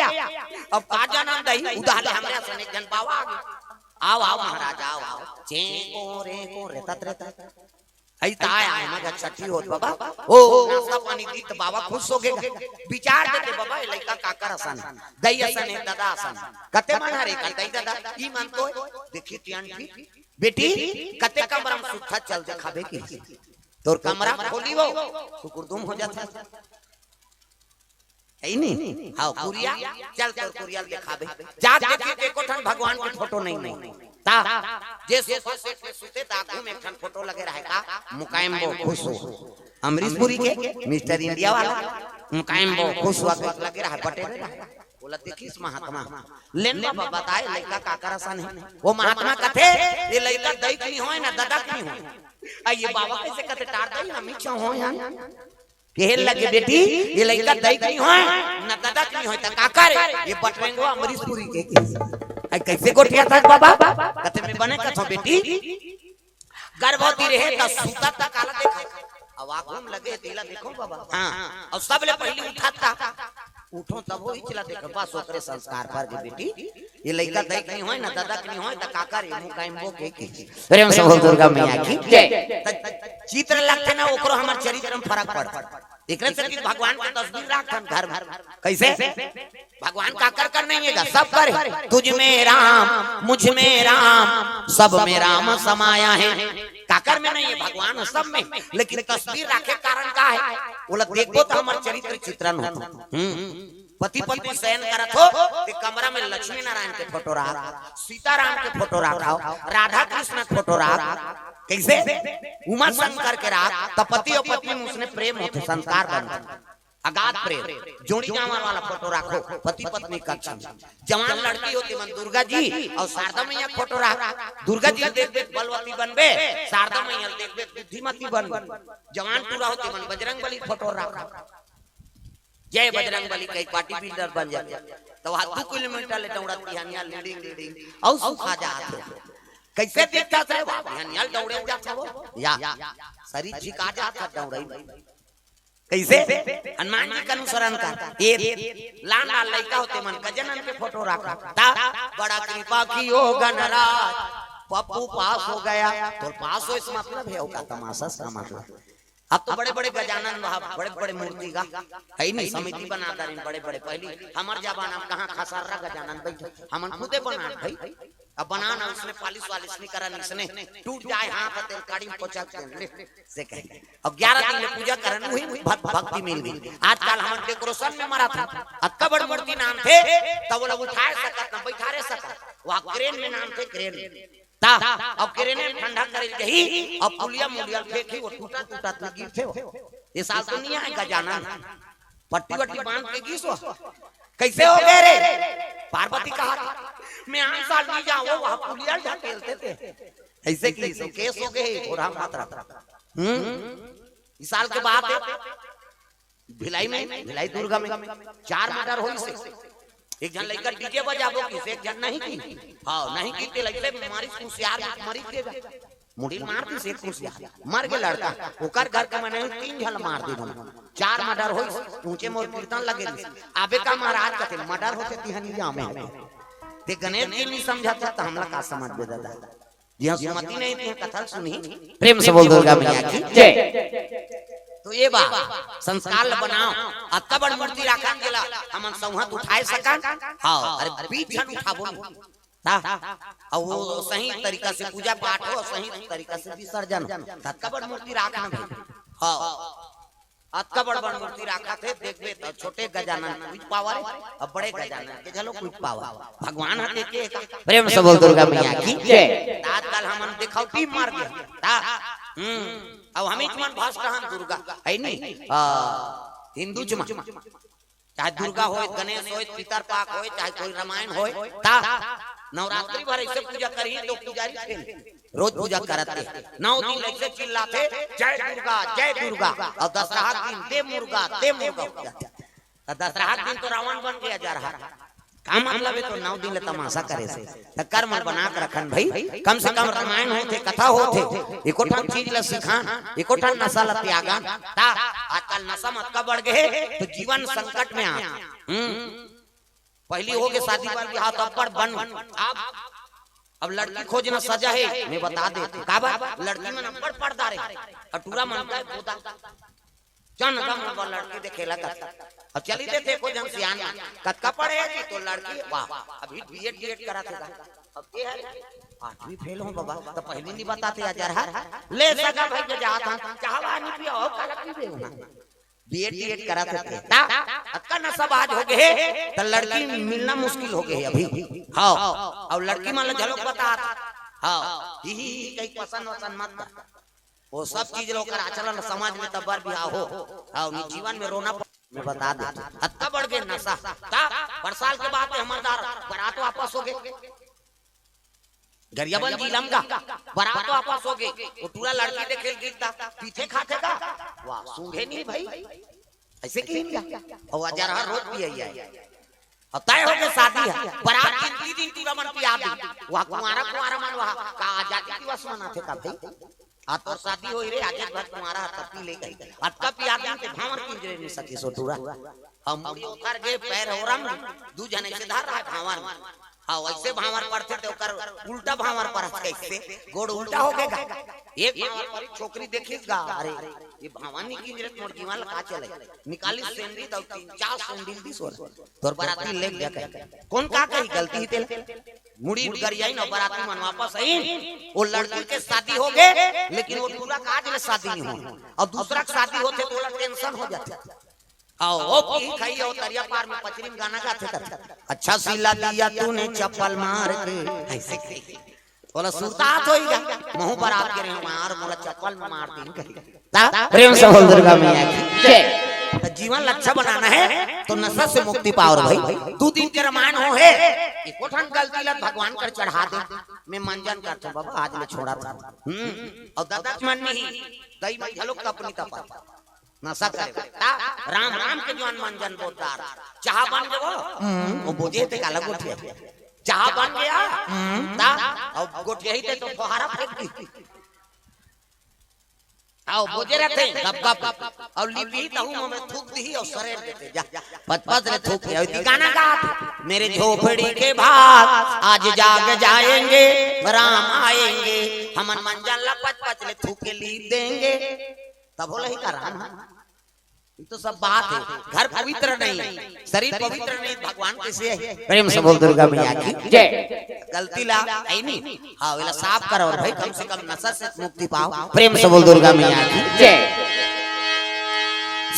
अब का जाना दई उधार हमरे सने जन बावा आओ आओ महाराज आओ आओ चे को रे तत आई ताय आए मगर छठी होत बाबा ओ नाश्ता पानी दी तो बाबा खुश हो गए विचार देते बाबा लइका काकर आसान दई आसान है दादा आसान कते मन हरे का दई दादा ई मन तो देखी तियान की बेटी कते कमरा में सुखा चल दिखाबे की तोर कमरा खोली वो सुकुरदुम हो जाता है नहीं हां कुरिया चल तोर कुरिया दिखाबे जा देखी एको ठन भगवान की फोटो नहीं ता जे सोफा सेट में सुते ताकू में एक फोटो लगे रहेगा मुकायम वो खुश हो अमरीश पुरी के मिस्टर इंडिया वाला मुकायम वो खुश हुआ लगे रहा पटेल बोला देखिस महात्मा लेन बाबा बताए लइका का करसन है वो महात्मा कथे ये लइका दई की होय ना दादा की होय आ ये बाबा कैसे कथे टार दई हम इच्छा हो यार केहल लगे बेटी ये लइका दई की होय ना दादा की होय त का करे ये बटवेंगो अमरीश पुरी के आई कैसे गोठिया था बाबा कते में बने कथो बेटी गर्भवती रहे त सूता त काला देखा अब आंखों में लगे तेला देखो बाबा हां और सब ले पहले उठाता उठो तब हो इचला देखो पास ओकरे संस्कार पर के बेटी ये लइका दई नहीं होय ना दादा के नहीं होय त काका रे मु कायम बो के प्रेम से बोल दुर्गा मैया की जय चित्र लगते ना ओकरो हमर चरित्र में फर्क पड़ एकरे से कि भगवान के तस्वीर राखन घर घर कैसे भगवान का कर नहीं है सब करे तुझ में राम मुझ में राम सब में राम समाया है काकर में नहीं है भगवान सब में लेकिन तस्वीर राखे कारण का है बोला देखो तो हमारे चरित्र चित्रण होता पति पत्नी शयन करत हो ते कमरा में लक्ष्मी नारायण के फोटो रखा सीताराम के फोटो रखा राधा कृष्ण के फोटो रखा कैसे उमा शंकर के रात तो पति और पत्नी में उसने प्रेम होते संस्कार बनते अगाध प्रेम जोड़ी जावर वाला फोटो रखो पति पत्नी कक्षा जवान लड़की होती मन दुर्गा जी और शारदा मैया फोटो रख दुर्गा जी देख देख बलवती बनबे शारदा मैया देख देख बुद्धिमती बनबे जवान पूरा होती मन बजरंगबली फोटो रख जय बजरंगबली कई पार्टी बिल्डर बन जाए तो 2 किलोमीटर ले दौड़ती हनिया लीडिंग और सुखा जाते कैसे देखता था हनिया दौड़े जाता वो या शरीर झिका जाता दौड़ई कैसे हनुमान जी का अनुसरण कर ये लाल लाल लड़का होते मन गजनन के फोटो रखा ता बड़ा कृपा की हो गणराज पप्पू पास हो गया तो पास हो इस मतलब है का तमाशा सा मतलब अब तो बड़े बड़े गजानन बड़े बड़े मूर्ति का है नहीं समिति बनाता रहे बड़े बड़े पहले हमार जमाना में कहां खसारा गजानन बैठे हमन खुदे बना भाई अब बनाना उसने पालिश वालिश नहीं करा इसने टूट जाए हाथ तेल काड़ी में पोछा से कहे अब 11 दिन में पूजा करन हुई भक्ति मिल गई आजकल हम डेकोरेशन में मरा था अक्का बड़ मूर्ति नाम थे तब वो लोग उठाए सकत ना बैठा रे सकत वहां क्रेन में नाम थे क्रेन ता अब क्रेन में ठंडा करे जही अब पुलिया मुलिया फेंकी वो टूटा टूटा तो गिर थे ये साल दुनिया है गजानन पट्टी वट्टी बांध के गिसो कैसे हो गए रे पार्वती कहा मैं 8 साल नहीं जाऊं वहां पुलिया ढकेलते थे ऐसे की सब केस हो गए और हम मात्रा इस साल के बाद भिलाई दुर्गा में 4 मर्डर हुई से एक जन लड़का डीजे बजाबो किसे एक जन नहीं की हां नहीं की ते लड़के मारी कुसियार मारी देगा मुड़ी मार दी से कुसियार मर के लड़का ओकर घर के मने 3 झल मार दी 4 मर्डर होई ऊंचे मोर कीर्तन लगे आबे का महाराज कथे मर्डर होते तिहनिया में ते गणेश जी नहीं समझाता तो हमला का समझ दे दादा जी सुमति नहीं थे कथा सुनी प्रेम से बोल दुर्गा मैया की जय तो ये बा संस्कार बनाओ अत्ता बड़ मूर्ति रखा गेला हमन संहत उठाए सकन हां अरे बीचन उठाबो ता और वो सही तरीका से पूजा पाठ हो सही तरीका से विसर्जन अत्ता बड़ मूर्ति रखा हां अतका बड़ बड़ मूर्ति रखा थे देखबे तो छोटे गजानन कुछ पावा रे अब बड़े गजानन के झलो कुछ पावा भगवान हटे के प्रेम से बोल दुर्गा मैया की जय। तात्काल हमन दिखाओ टीम मार गया ता अब हम ही मन भस्त हन दुर्गा है नहीं हिंदू जमा चाहे दुर्गा होय गणेश होय पितर पाक होय चाहे कोई रामायण होय ता नवरात्रि भर ऐसे पूजा करी तो पुजारी फेल रोज पूजा करते 9 दिन ऐसे चिल्लाते जय दुर्गा और दशहरा दिन दे मुर्गा तो दशहरा दिन तो रावण बन गया जा रहा का मतलब है तो 9 दिन ले तमाशा करे से त कर्म बना के रखन भाई कम से कम रामायण होते कथा होते एको ठन चीज ल सिखान एको ठन नशा ल त्यागन ता आजकल नशा मत का बढ़ गए तो जीवन संकट में आ पहली हो के शादी पर बियाह तो पर बन अब लड़की खोजना सजा है मैं बता दे का बा लड़की में नंबर पर्दा रे अटूरा मन का खुदा जन गम लड़की देखेला कर अब चली देते को जन सियान कक्का पढ़ेगी तो लड़की वाह अभी बीएड करा थे अब ये है 8वीं फेल हो बाबा तो पहले नहीं बताते यार ले सका भाई के जात चाहवा नहीं पिया हो काला पी देना बीएड कराते थे ता अक्का न सब आज हो गए तो लड़की मिलना मुश्किल हो गई अभी हां और लड़की मान झलक बता हां ही कहीं पसंद मत वो सब चीज लोग कर आचरण समाज में तब्बर बियाह हो और जीवन में रोना मैं बता दे अत्ता बढ़ गए नशा ता बरसाल के बाद हमारदार बारात वापस हो गए गरियाबंद जिला का बारात वापस हो गए वो पूरा लड़की देखे गिरता पीछे खाते का वाह सूंघे नहीं भाई ऐसे क्यों क्या और हजार रोज भी आई है अब तय हो गए शादी है बारात 3 दिन पूरा मन पिया दी वहां कुंवारा मन वहां का आजादी दिवस मनाते का भाई आज तो शादी होई रे आज भर तुम्हारा तपी ले गई आज का पिया दी के भावर पिंजरे में सके सोटूरा हम उतर गए पैर हो रहा दू जने से धार रहा भावर हाँ वैसे भावर पड़ते तो कर उल्टा भावर पर कैसे गोड़ उल्टा हो गएगा एक भावर छोकरी देखिएगा अरे ये भवानी की जरूरत मोर जीवन लगा चले निकाली सेंडी तो 3-4 सेंडी दी सोर तोर बाराती ले गया कौन का कही गलती ही तेल मुड़ी गरियाई न बाराती मन वापस आई वो लड़की के शादी हो गए लेकिन वो पूरा काज ले शादी नहीं हो और दूसरा शादी होते तो टेंशन हो जाता आओ ओ की खाई हो दरिया पार में पचरी में गाना गाते थे अच्छा सिला दिया तूने चप्पल मार के ऐसे कही बोला सुरतात होइगा मुंह पर आप के रे मार मोला चप्पल में मार दी प्रेम से बोल दुर्गा मैया की जय। जीवन अच्छा बनाना है तो नशा से मुक्ति पाओ भाई 2 दिन के रामायण हो है एको ठन गलती लत भगवान कर चढ़ा दे मैं मंजन करता बाबा आज मैं छोड़ा था और दादा मन नहीं दई में झलक अपनी तपा नशा करे राम राम के जवान मंजन बोलदार चाह बन गयो वो बोझे थे काला गोठिया चाह बन गया ता और गोठिया ही थे तो फुहारा फेंक दी आओ बोझे रहते गप गप और लिपी तहु में थूक दी और शरीर देते जा पत रे थूक दिया गाना गा मेरे झोपड़ी के भाग आज जाग जाएंगे राम आएंगे हमन मंजन लपच ले थूक के ली देंगे तब बोले ही का राम ये तो सब बात है घर पवित्र नहीं शरीर पवित्र नहीं भगवान कैसे है प्रेम से बोल दुर्गा मैया की जय। गलती ला आई नहीं हाँ वेला साफ करो और भाई कम से कम नशा से मुक्ति पाओ प्रेम से बोल दुर्गा मैया की जय।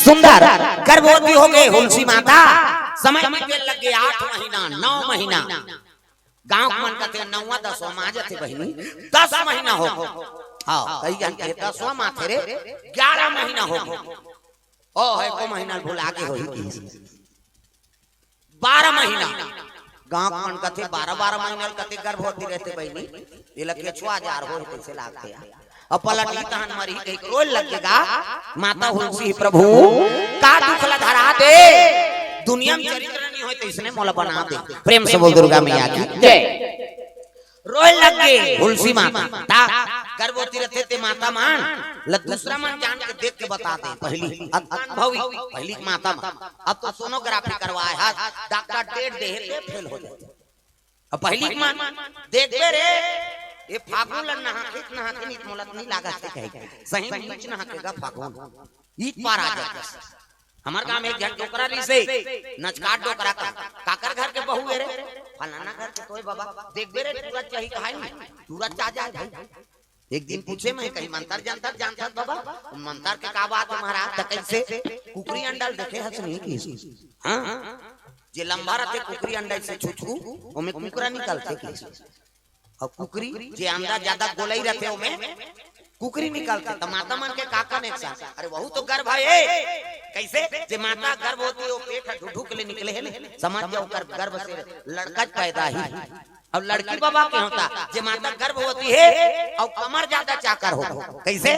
सुंदर गर्भवती हो गए तुलसी माता समय में लग गए 8 महीना 9 महीना गांव मन का थे 9वां 10वां मां जाते बहनी 10 महीना हो हाँ कई घंटे 10वां माथे रे 11 महीना हो ओ है को महीना भुला के होई 12 महीना गांव मन का थे 12 महीना कते गर्भवती रहते बहनी ये लगे छुआ जार हो कैसे लागते और पलटी तहन मरी कहीं रोल लगेगा माता हुलसी प्रभु का दुख ला धरा दे दुनिया में चरित्र नहीं होय तो इसने मोला बना दे प्रेम से बोल दुर्गा मैया की जय। रोए लग गए हुलसी माता ता गर्भवती रहते थे माता मान ल दूसरा मन जान के देख के बता दे पहली अनुभवी पहली माता अब तो सोनोग्राफी करवाए हां डॉक्टर डेट दे ते फेल हो जाते अब पहली मान देख रे ये फागुन ल नहा के नीत मोलत नहीं लागा से कहे सही बीच नहा केगा फागुन ईद पार आ जाता हमार गांव में एक जन डोकरा ली से नचकाट डोकरा का काकर घर के बहू रे फलाना घर के कोई बाबा देख बे रे पूरा चाही कहाई पूरा चा जाए भाई एक दिन पूछे मैं कहीं मंतर जानता जानता बाबा मंतर के का बात हमारा त कैसे कुकरी अंडा देखे हस नहीं की हां जे लंबा रहते कुकरी अंडा से छुछू ओमे कुकरा निकलते की और कुकरी जे अंडा ज्यादा गोलाई रहते ओमे कुकरी निकलते तो माता मन के काका ने साथ अरे वहू तो गर्भ है कैसे जे माता गर्भ होती है वो पेट ढुक ले निकले है समझ जाओ गर्भ से लड़का पैदा ही और लड़की बाबा के होता जे माता गर्भ होती है और कमर ज्यादा चाकर हो कैसे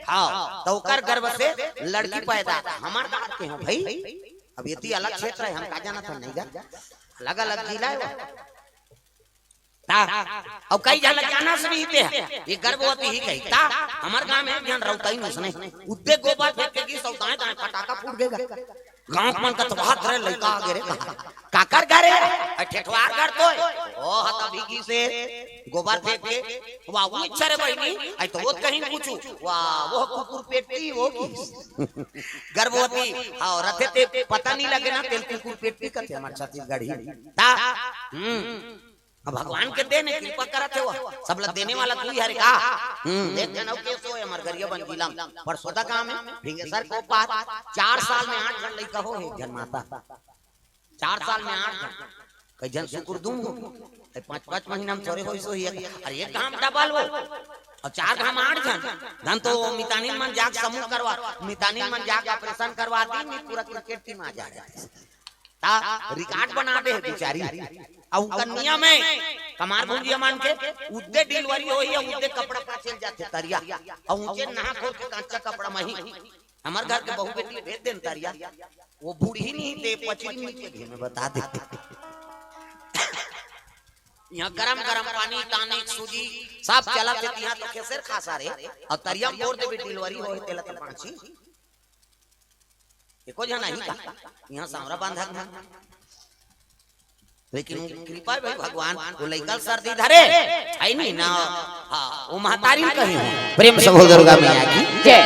हाँ तो कर गर्भ से लड़की पैदा हमार बात के हो भाई अब ये अलग क्षेत्र है हम का जाना था नहीं गा अलग अलग जिला है अब कई जाना से नहीं थे ये गर्भवती ही कही ता हमार गांव में ध्यान रहता ही नहीं उद्दे गोबर फेंकेगी सब दाएं दाएं पटाखा फूट गएगा गांव मन का तो बात रहे लड़का आगे रे काकर घरे ठेठवार घर तो ओ हता भीगी से गोबर फेंक के वाह वो इच्छा रे बहनी आई तो वो कहीं पूछू वाह वो कुकुर पेटती वो गर्भवती और रथे ते पता नहीं लगे ना तेल कुकुर पेटती करते हमारे छत्तीसगढ़ी ता भगवान के देने कृपा करते हो सब लोग देने वाला तू ही हरे का देख जनौ केस हो हमर गरिया बन जिला पर सोदा काम में भिंगेसर को बात 4 साल में 8 जन लइका हो है जन्माता 4 साल में 8 जन कई जन शुक्र दूं 5-5 महीना में थोड़े होई सो ही अरे एक काम डबल हो और 4 घाम 8 जन धन तो मितानिन मन जाग समूह करवा मितानिन मन जाग ऑपरेशन करवा दी पूरा क्रिकेट टीम आ जाए ता रिकॉर्ड बना दे बेचारी और कन्या में कमार भुंजिया मान के उद्दे डिलीवरी होई है उद्दे कपड़ा का चल जाते तरिया और ऊंचे नहा खोल के कांचा कपड़ा में ही हमार घर के बहू बेटी भेज देन तरिया वो बूढ़ी नहीं थे पचरी में के घर में बता दे यहाँ गरम गरम पानी टॉनिक सूजी सब चला थे यहाँ तो कैसे खा सारे और तरिया बोर दे डिलीवरी होई तेला त पांची एको जना ही का यहाँ सामरा बांधा लेकिन कृपा भाई भगवान वो लइका सर्दी धरे है नहीं ना हां वो महतारी कहीं प्रेम से हो दुर्गा मैया की जय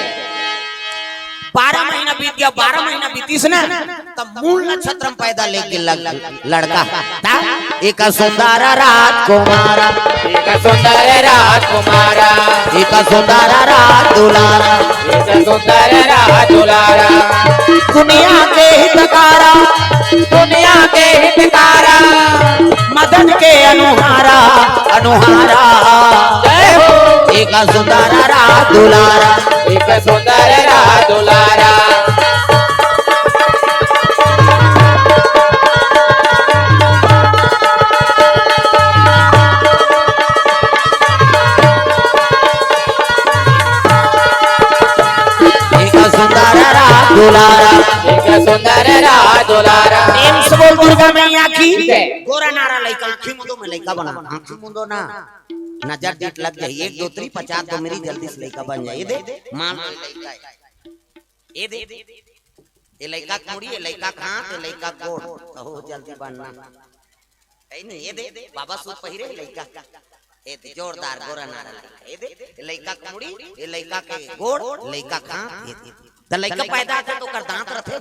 12 महीना बीत गया 12 महीना बीतीस ना तब मूल नक्षत्र में पैदा लेके लड़का था एक सुंदर राजकुमार एक सुंदर राजकुमारा एक सुंदर राज दुलारा एक सुंदर राज दुलारा दुनिया के हितकारा दुनिया के हितकारा मदन के अनुहारा अनुहारा जय हो एक सुंदर राज दुलारा एक सुंदर राज दुलारा दुलारा एक सुंदर राज दुलारा प्रेम से बोल दुर्गा मैया की गोरा नारा लइका आंखी मुंदो में लइका बना आंखी मुंदो ना नजर देख लग जाए 1 2 3 50 तो मेरी जल्दी से लइका बन जाए ये दे मान लो लइका ये दे ये लइका कुड़ी ये लइका कहां ये लइका कोड़ हो जल्दी बनना है नहीं ये दे बाबा सूट पहिरे लइका ये दे जोरदार गोरा नारा लइका ये दे लइका कुड़ी ये लइका के गोड़ लइका कहां ये दे तो लइका पैदा थे तो कर दांत रथे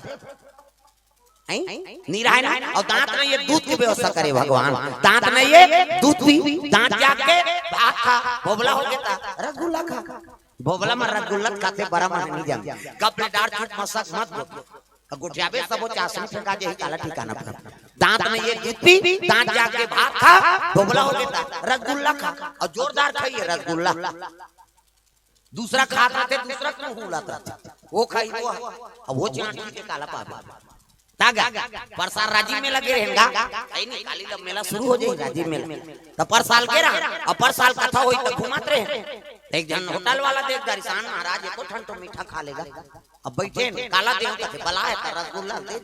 निराय ना और दांत में ये दूध की व्यवस्था करे भगवान दांत में ये दूध भी दांत जाके भात खा भोबला हो गया रसगुल्ला खा भोबला में रसगुल्ला खाते बड़ा मन नहीं जाम कपड़े डार छूट मसक मत गुटियाबे सबो चासनी फेंका जे काला ठिकाना पर दांत में ये दूध पी दांत जाके भात खा भोबला हो गया रसगुल्ला खा और जोरदार खाइए रसगुल्ला दूसरा खाता थे दूसरा क्यों हुलाता वो खाई वो चांदी के काला पापा तागा परसाल राजीव में लगे रहेगा आई नहीं काली लब मेला शुरू हो जाए राजीव मेला तो पर साल के रहा और पर साल कथा होई तो घुमात रहे एक जन होटल वाला देख दरिसान महाराज एको ठन तो मीठा खा लेगा अब बैठे काला देव का बला है तो रसगुल्ला दे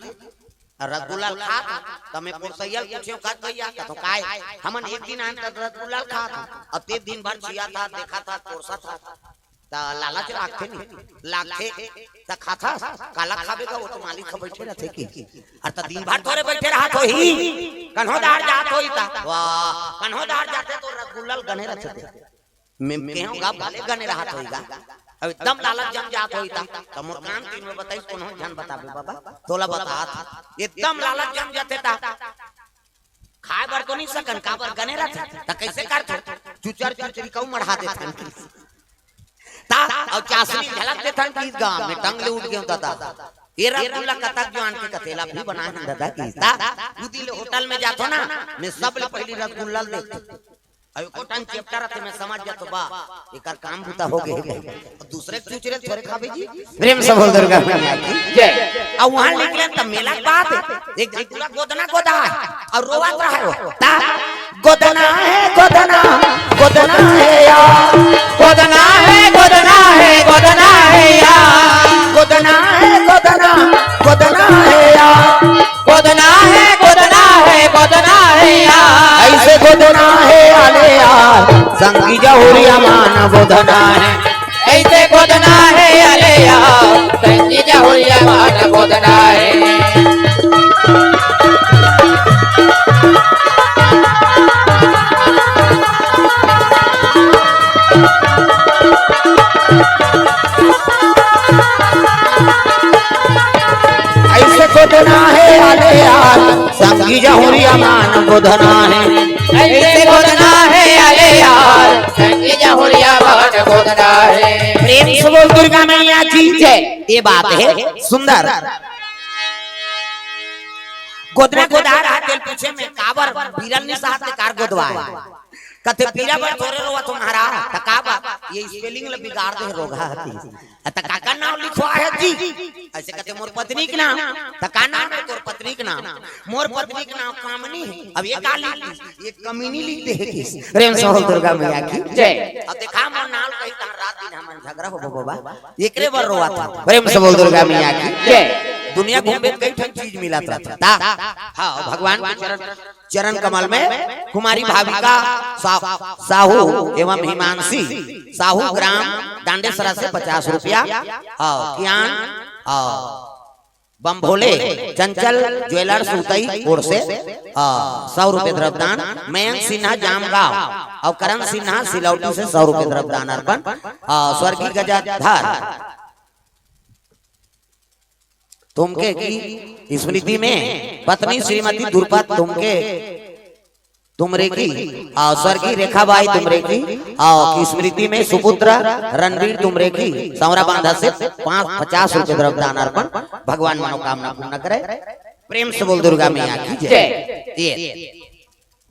रसगुल्ला खा तमे पुरसैयल पूछियो का भैया तो काय हमन एक दिन आन तक रसगुल्ला खा और ते दिन भर छिया था देखा था कोरसा था ता लालच रखते नहीं लाखे ता खाता काला खाबेगा वो तो मालिक खा बैठे रहते की और ता दिन भर थोड़े बैठे रहा तो ही कन्होदार जात होई ता वाह कन्होदार जाते तो रसगुल्ला गने रहते मैं कहूंगा भले गने रहा होईगा अब एकदम लालच जम जात होई ता तो मोर कान तीन में बताई कोनो जान बताबे बाबा तोला बता एकदम लालच जम जाते ता खाए बर तो नहीं सकन का बर गने रहते ता कैसे करते चुचर चुचरी कहू मढ़ा देते और चाशनी झलक देथन गीत गाँव में टंगले उठ गए दादा ये रसगुल्ला कतक जो आन के कतेला भी बना है दादा की उदिले होटल में जातो ना मैं सब ले पहली रसगुल्ला देखते अब कोटन चैप्टर रहते मैं समझ जातो बा एकर काम होता हो गए दूसरे चुचरे थोड़े खाबे जी प्रेम से बोल दुर्गा मैया की जय। अब वहां निकले त मेला के बात एक रसगुल्ला गोदना गोदा और रोवात रहा है ता गोदना है गोदना गोदना है यार गोदना है गोदना है गोदना है यार गोदना है गोदना गोदना है यार गोदना है गोदना है गोदना है यार ऐसे गोदना है आले यार संगी जहुरिया मान गोदना है ऐसे गोदना है अरे यार संगी जहुरिया मान गोदना है ऐसे गोदना है आले यार संगी जहुरिया मान गोदना है ऐसे गोदना है अरे यार संगी जहुरिया मान गोदना है प्रेम से बोल दुर्गा मैया की जय। ये बात है सुंदर गोदना गोदा रहा तेल पीछे में काबर बीरन ने साथ कार गोदवाए कथे पीरा पर तोरे रोवा तुम्हारा तकाबा ये स्पेलिंग ल बिगाड़ दे रोगा हती तका का नाम लिखवा है जी ऐसे कहते मोर पत्नी के नाम तका नाम है तोर पत्नी के नाम मोर पत्नी के नाम कामनी है अब ये का लिख ये कमीनी लिख दे है प्रेम से बोल दुर्गा मैया की जय। अब देखा मोर नाल कही ता रात दिन हमन झगड़ा हो बाबा एकरे बर रोवा था प्रेम से बोल दुर्गा मैया की जय। दुनिया घूमे कई ठन चीज मिला था हां भगवान के चरण कमल में कुमारी भाविका साहू एवं हिमांशी साहू ग्राम दांडेसरा से 50 रुपया ज्ञान बम भोले चंचल ज्वेलर्स उतई ओर से 100 रुपए द्रव्यदान मयंक सिन्हा जामगांव और करण सिन्हा सिलौटी से 100 रुपए द्रव्यदान अर्पण स्वर्गीय गजाधर तुमके की स्मृति में पत्नी श्रीमती दुर्पत तुमरे की स्वर्गीय रेखाबाई तुमरे की स्मृति में सुपुत्र रणवीर तुमरे की सौरा बांधा से 50 रुपए द्रव्यदान अर्पण भगवान मनोकामना पूर्ण करे प्रेम से बोल दुर्गा मैया की जय। ये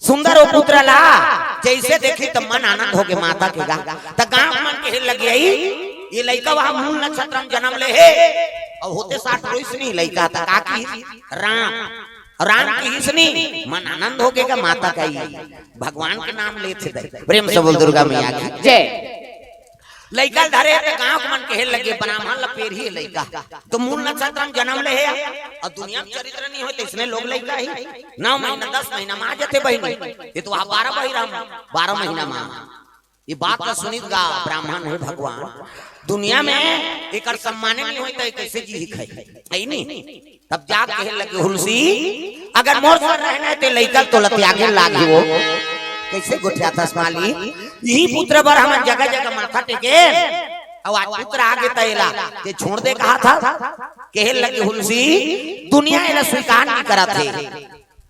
सुंदर वो पुत्र ला जैसे देखी तो मन आनंद हो गए माता के गा त गांव मन के लग गई ये लड़का वहां मूल नक्षत्र में जन्म ले है और होते 60 रोज नहीं लड़का था काकी राम की हिसनी मन आनंद हो गएगा माता का ही भगवान के नाम लेते थे प्रेम से बोल दुर्गा मैया की जय। लड़का धरे गांव मन के लगे ब्राह्मण लपेर ही लड़का तो मूल नक्षत्र में जन्म ले है और दुनिया में चरित्र नहीं होते इसमें लोग लड़का ही 9 महीना 10 महीना में आ जाते बहनी ये तो 12 महीना में ये बात तो सुनित गा ब्राह्मण है भगवान दुनिया में एक सम्मान नहीं होता कैसे जी खाई नहीं तब जा कहे लगे हुलसी अगर मोर सर रहना है तो लइका तो लत्यागे लागे वो कैसे गोठिया था स्माली यही पुत्र बर हम जगह जगह माथा टेके और आज पुत्र आगे तैला ये छोड़ दे कहा था कहे लगे हुलसी दुनिया इला स्वीकार नहीं करा थे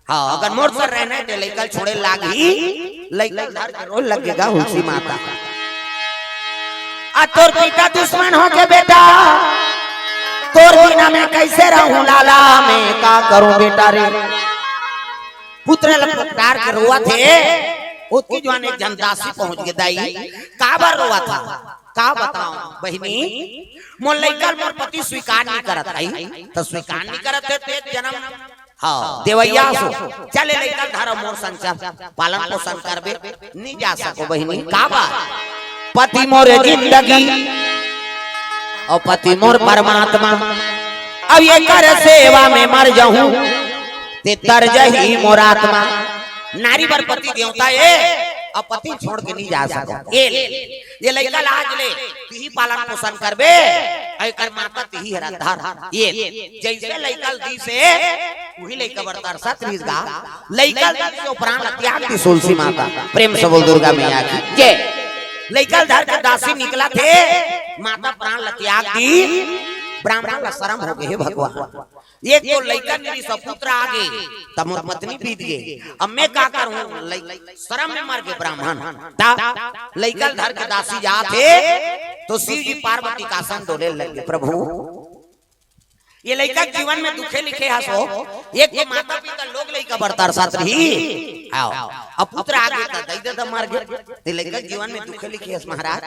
हाँ अगर मोर सर रहना है तो लइका छोड़े लागी लइका धर के रोल लगेगा हुलसी माता आ तोर पिता दुश्मन हो के बेटा तोर बिना मैं कैसे रहूं लाला मैं का करूं बेटा रे पुत्र लपटार के रोआ थे उसकी जवान एक जनदासी पहुंच गई दाई काबर रोआ था का बताऊं बहनी मोर लइका मोर पति स्वीकार नहीं करत आई तो स्वीकार नहीं करत थे जन्म हां देवैया सो चले लइका धारा मोर संसार पालन पोषण करबे नहीं जा सको बहनी का बात पति मोर जिंदगी और पति मोर परमात्मा अब ये कर सेवा में मर जाऊं ते तर जही मोर आत्मा नारी बर पति देवता है और पति छोड़ के नहीं जा सको ये लइका लाज ले तिही पालन पोषण करबे ऐ कर माता तिही हरधार ये जैसे लइका दी से वही लइका बरतार सत्रीस गा लइका दी से प्राण त्याग दी तुलसी माता प्रेम से बोल दुर्गा मैया की जय। लइका धर के दासी निकला थे माता प्राण त्याग दी ब्राह्मण का शर्म हो गए भगवान एक तो लइका मेरी सपुत्र आगे तब मतनी बीत गए। अब मैं का करूं, शर्म में मर गए ब्राह्मण। लइका धर के दासी जाते तो शिव जी पार्वती का आसन डोले लगे। प्रभु ये लइका जीवन में दुखे लिखे हसो, एक तो माता पिता लोग लइका बरतार साथ रही आओ अब पुत्र आगे का दई दे मर गए। ये लइका जीवन में दुखे लिखे हस महाराज।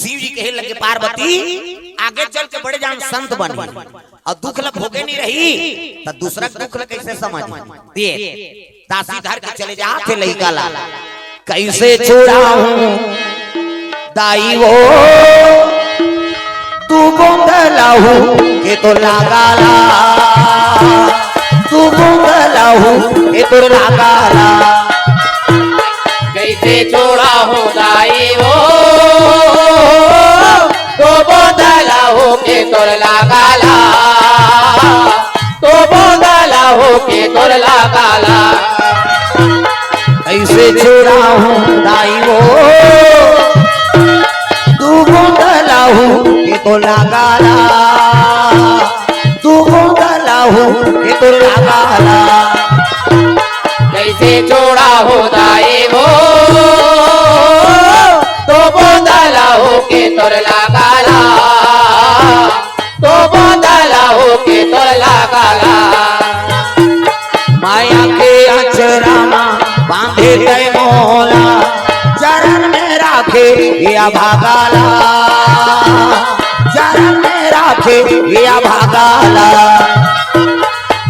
शिव जी कहे लगे पार्वती आगे चल के बड़े जान संत बने और दुख लग भोगे नहीं रही तो दूसरा दुख लग कैसे समझ दिए। दासी धर के चले जाते लइका ला कैसे छोड़ाऊं दाई वो तू बोंगलाहू के तो लगाला, तू बोंगलाहू के तो लगाला। कैसे छोड़ा हो दाई वो तो बोंगला हो के तोर लगाला, तो बोंगला हो के तोर लगाला। कैसे छोड़ा हूँ दाई वो तू बोंगलाहू के तो लगाला, तू बोंगलाहू के तो लगाला। कैसे छोड़ा हो दाई वो तो बोंगला हो के तोर लगाला, तो बोंगला हो के तोर लगाला। माया के अचरामा बांधे गए मोला चरण में राखे या भागाला, चरण में राखे या भागाला।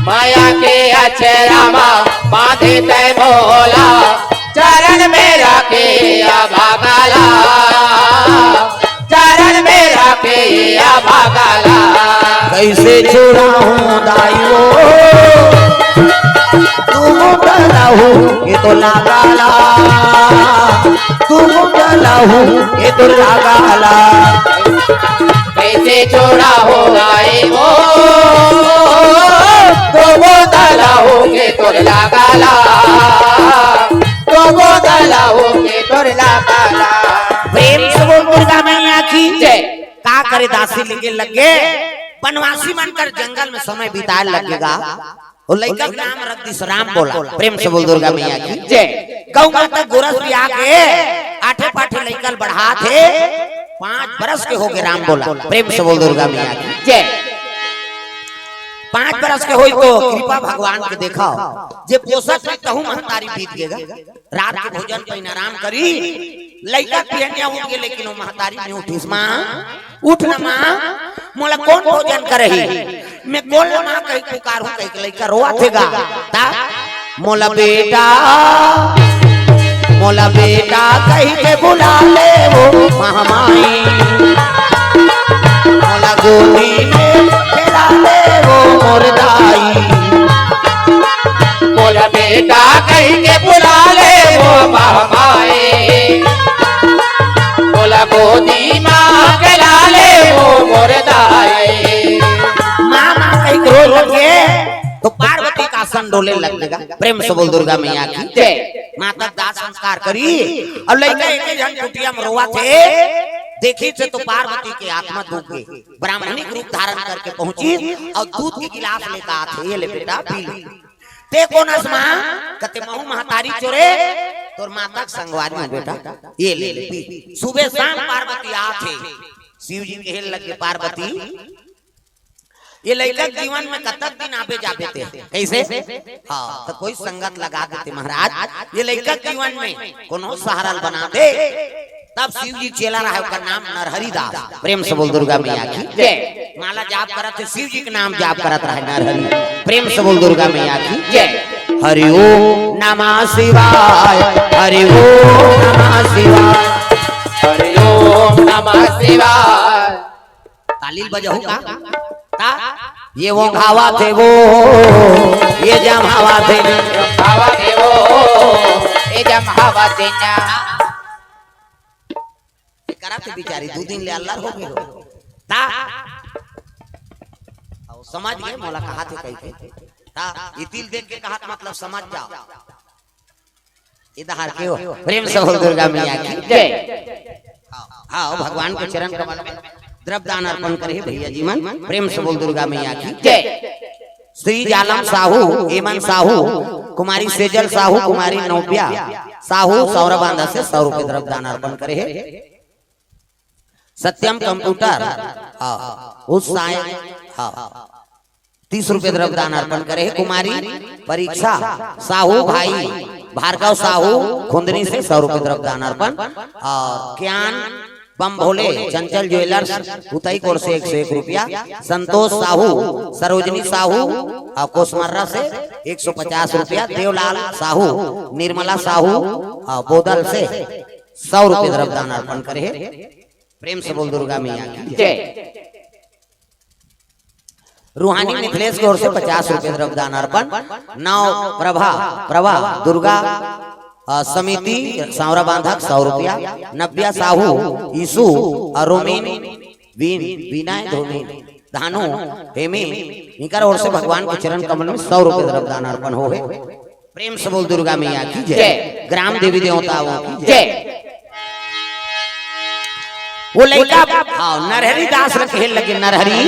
माया के अचरामा बांधे तय भोला चरण में राखे या भागाला, चरण में राखे या भागाला। कैसे छुड़ाऊं दाइयो तू बोंगलाहू ये तो लगाला, तू बोंगलाहू ये तो लगाला। कैसे छोड़ा हो गाए वो तो बोंगला हो के तोर लगाला, तो बोंगला हो के तोर लगाला। प्रेम से बोल दुर्गा मैया की जय। का करे दासी लेके लगे वनवासी बनकर जंगल में समय बिताए लगेगा। वो लड़का का नाम रख दिस राम बोला। प्रेम से बोल दुर्गा मैया की जय। गौ माता गोरस भी आके आठे पाठे लड़का बढ़ा थे 5 बरस के हो गए राम बोला। प्रेम से बोल दुर्गा मैया की जय। 5 बरस के होई तो कृपा भगवान के देखा जे पोषक में कहूं महतारी बीत गेगा। रात के भोजन पे आराम करी लड़का पियनिया उठ गए लेकिन वो महतारी नहीं उठी। मां उठ ना मां मोला कौन भोजन करही मैं बोल ना मां कहीं पुकारू कहीं लड़का रोआ थेगा ता मोला बेटा कहीं के बुला ले वो महामाई मोला गोदी में खेला ले वो मोरदाई। बोला बेटा कहीं के बुला ले वो महामाई, बोला गोदी माँ खेला ले वो मोरदाई। माँ कहीं रो लगे तो पार्वती का आसन डोले लगेगा। प्रेम से बोल दुर्गा मैया की जय। माता दाह संस्कार करी और लड़का एक जन कुटिया में रोआ थे देखी से तो पार्वती के आत्मा डूब गई। ब्राह्मणिक रूप धारण करके पहुंची और दूध के गिलास लेकर आते ये ले बेटा पी ले। ते कौन असमा कते महू महतारी चोरे तोर माता के संगवारी में बेटा ये ले ले पी। सुबह शाम पार्वती आते शिव जी कहे लगे पार्वती ये लड़का जीवन में कतक दिन आवे जाते थे कैसे हाँ तो कोई संगत लगा देते महाराज। ये लड़का जीवन में कोनो सहारा बना दे तब शिव जी चेला रहा उसका नाम नरहरि दास। प्रेम से बोल दुर्गा मैया की जय। माला जाप करत थे शिव जी के नाम जाप करत रहे नरहरि। प्रेम से बोल दुर्गा मैया की जय। हरि ओम नमः शिवाय, हरि ओम नमः शिवाय, हरि ओम नमः शिवाय। तालील बजाऊ का ता ये वो घावा थे वो ये जमावा थे हवा देवो ए जमावा देना कराते बिचारी 2 दिन ले अल्लाह हो गए ता समझ गए मौला कहा थे कहीं ता ये तिल देख के कहा मतलब समझ जाओ इधर के हो। प्रेम से बोल दुर्गा मैया की जय। हाँ भगवान के चरण कमल में द्रव्य दान अर्पण करे भैया जी मन। प्रेम से बोल दुर्गा मैया की जय। श्री जालम साहू, हेमंत साहू, कुमारी सेजल साहू, कुमारी नौबिया साहू सौरबांधा से 100 रुपए तरफ दान अर्पण करे है। सत्यम कंप्यूटर उस 30 रुपए तरफ दान अर्पण करे है। कुमारी परीक्षा साहू, भाई भार्गव साहू खुंदनी से 100 रुपए तरफ दान अर्पण। और ज्ञान बम भोले चंचल ज्वेलर्स उतई कोर से 101 रुपया। संतोष साहू, सरोजनी साहू कोसमर्रा से 150 रुपया। देवलाल साहू, निर्मला साहू बोदल से 100 रुपए तरफ दान अर्पण करे है। प्रेम से बोल दुर्गा मैया की जय। रूहानी मिथिलेश की ओर से 50 रुपए तरफ दान अर्पण। नव प्रभा दुर्गा समिति सावरा बांधक 100 रुपया। नव्या साहू, ईसु रोमीन विनय धानु हेमी इनकर ओर से भगवान के चरण कमल में 100 रुपए तरफ दान अर्पण हो। प्रेम से बोल दुर्गा मैया की जय। ग्राम देवी देवताओं की जय। वो लड़का नरहरी दास रखे लगे नरहरी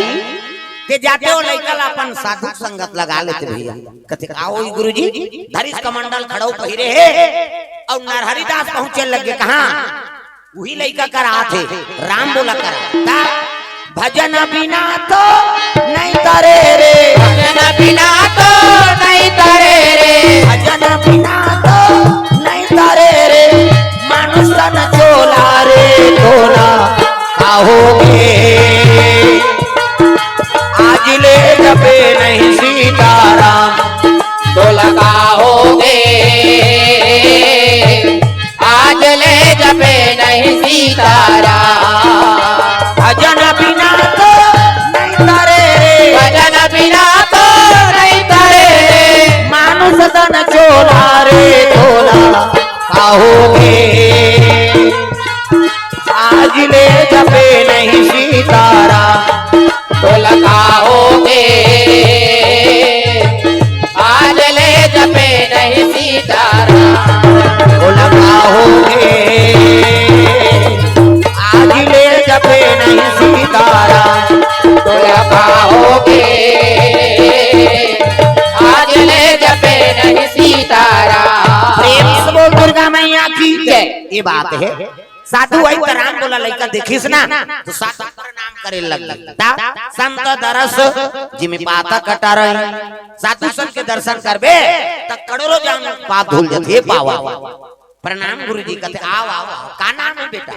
के जाते हो लड़का अपन साधु संगत लगा लेते भैया। कहते आओ गुरुजी धरिस कमंडल खड़ो पहिरे है। और नरहरि दास पहुंचे लगे कहां वही लड़का करा थे। राम बोला करा भजन बिना तो नहीं तरे रे, भजन बिना तो नहीं तरे रे, भजन बिना तो नहीं तरे रे। मानुष तन चोला रे तोला आओगे आज ले जपे नहीं सीताराम तो लगाओगे आज ले जपे नहीं सीताराम। भजन बिना तो नहीं तरे रे, भजन बिना तो नहीं तरे रे। मानुष तन चोला रे तोला आओगे आज ले जपे नहीं सीताराम तो लगाओगे आज ले जपे नहीं सीताराम। तो लगाओगे आज ले जपे नहीं सीताराम तो लगाओगे आज ले जपे नहीं सीताराम। प्रेम से बोल दुर्गा मैया की जय। ये बात है साधु वही तो राम बोला लड़का देखिस ना तो साधु प्रणाम करे लगता। संत दरस जिमे पाता कटा रहे साधु संत के दर्शन करबे त करोड़ों जान पाप धुल जथे पावा। प्रणाम गुरुजी कहते आओ आओ का नाम है बेटा?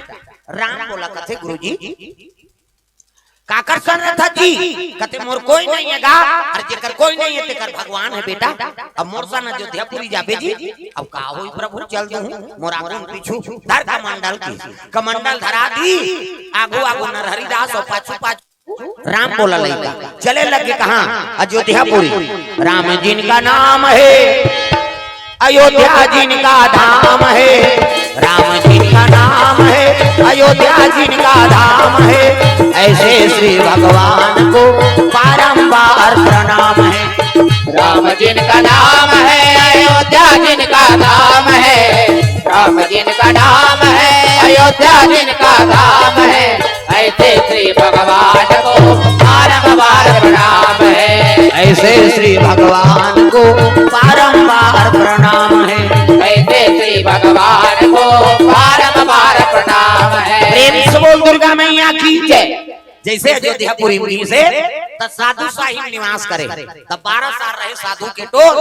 राम बोला कहते गुरुजी काकर सन रथा जी कहते मोर कोई नहीं है गा और जेकर कोई नहीं है तेकर भगवान है बेटा। अब मोर सन अयोध्यापुरी जाबे जी अब का होई प्रभु चल दू मोर आगुन पीछू धर कमंडल धरा दी आगू आगू नरहरि दास और पाछू पाछू राम बोला लइका चले लगे कहां अयोध्यापुरी। राम जिनका नाम है अयोध्या जिनका धाम है, राम जिनका नाम है अयोध्या जिनका धाम है। ऐसे श्री भगवान को बारंबार प्रणाम है। राम जिनका नाम है अयोध्या जिनका धाम है, राम जिनका नाम है अयोध्या जिनका धाम है। ऐसे श्री भगवान को बारंबार प्रणाम है, ऐसे श्री भगवान को बारंबार प्रणाम है, ऐसे श्री भगवान को बारंबार प्रणाम है। प्रेम से बोल दुर्गा मैया की जय। जैसे अयोध्यापुरी से तब साधु साहिब निवास करे तब 12 साल रहे साधु के टोल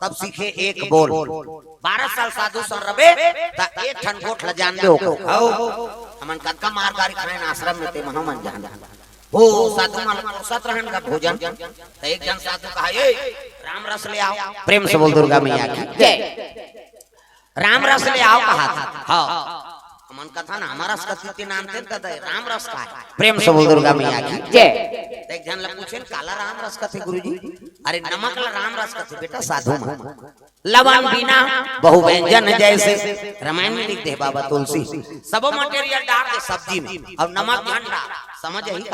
तब सीखे एक बोल। 12 साल साधु सन रबे तब एक ठन गोठ ल जान दे खाओ हमन कतका मार गारी खाए आश्रम में ते महामन जान हो साधु मन सत रहन का भोजन तो एक जन साधु कहा ए राम रस ले आओ। प्रेम से बोल दुर्गा मैया की जय। राम रस ले आओ कहा था हां मन कथा ना हमारा कथि नाम थे तद राम रस का है। प्रेम से बोल दुर्गा मैया की जय। एक जन ल पूछे काला राम रस कथि गुरुजी? अरे नमक ला राम रस कथि बेटा साधु मन लवण बिना बहु व्यंजन जैसे रामायण में लिख दे बाबा तुलसी सब मटेरियल डाल दे सब्जी में और नमक झंडा समझ ही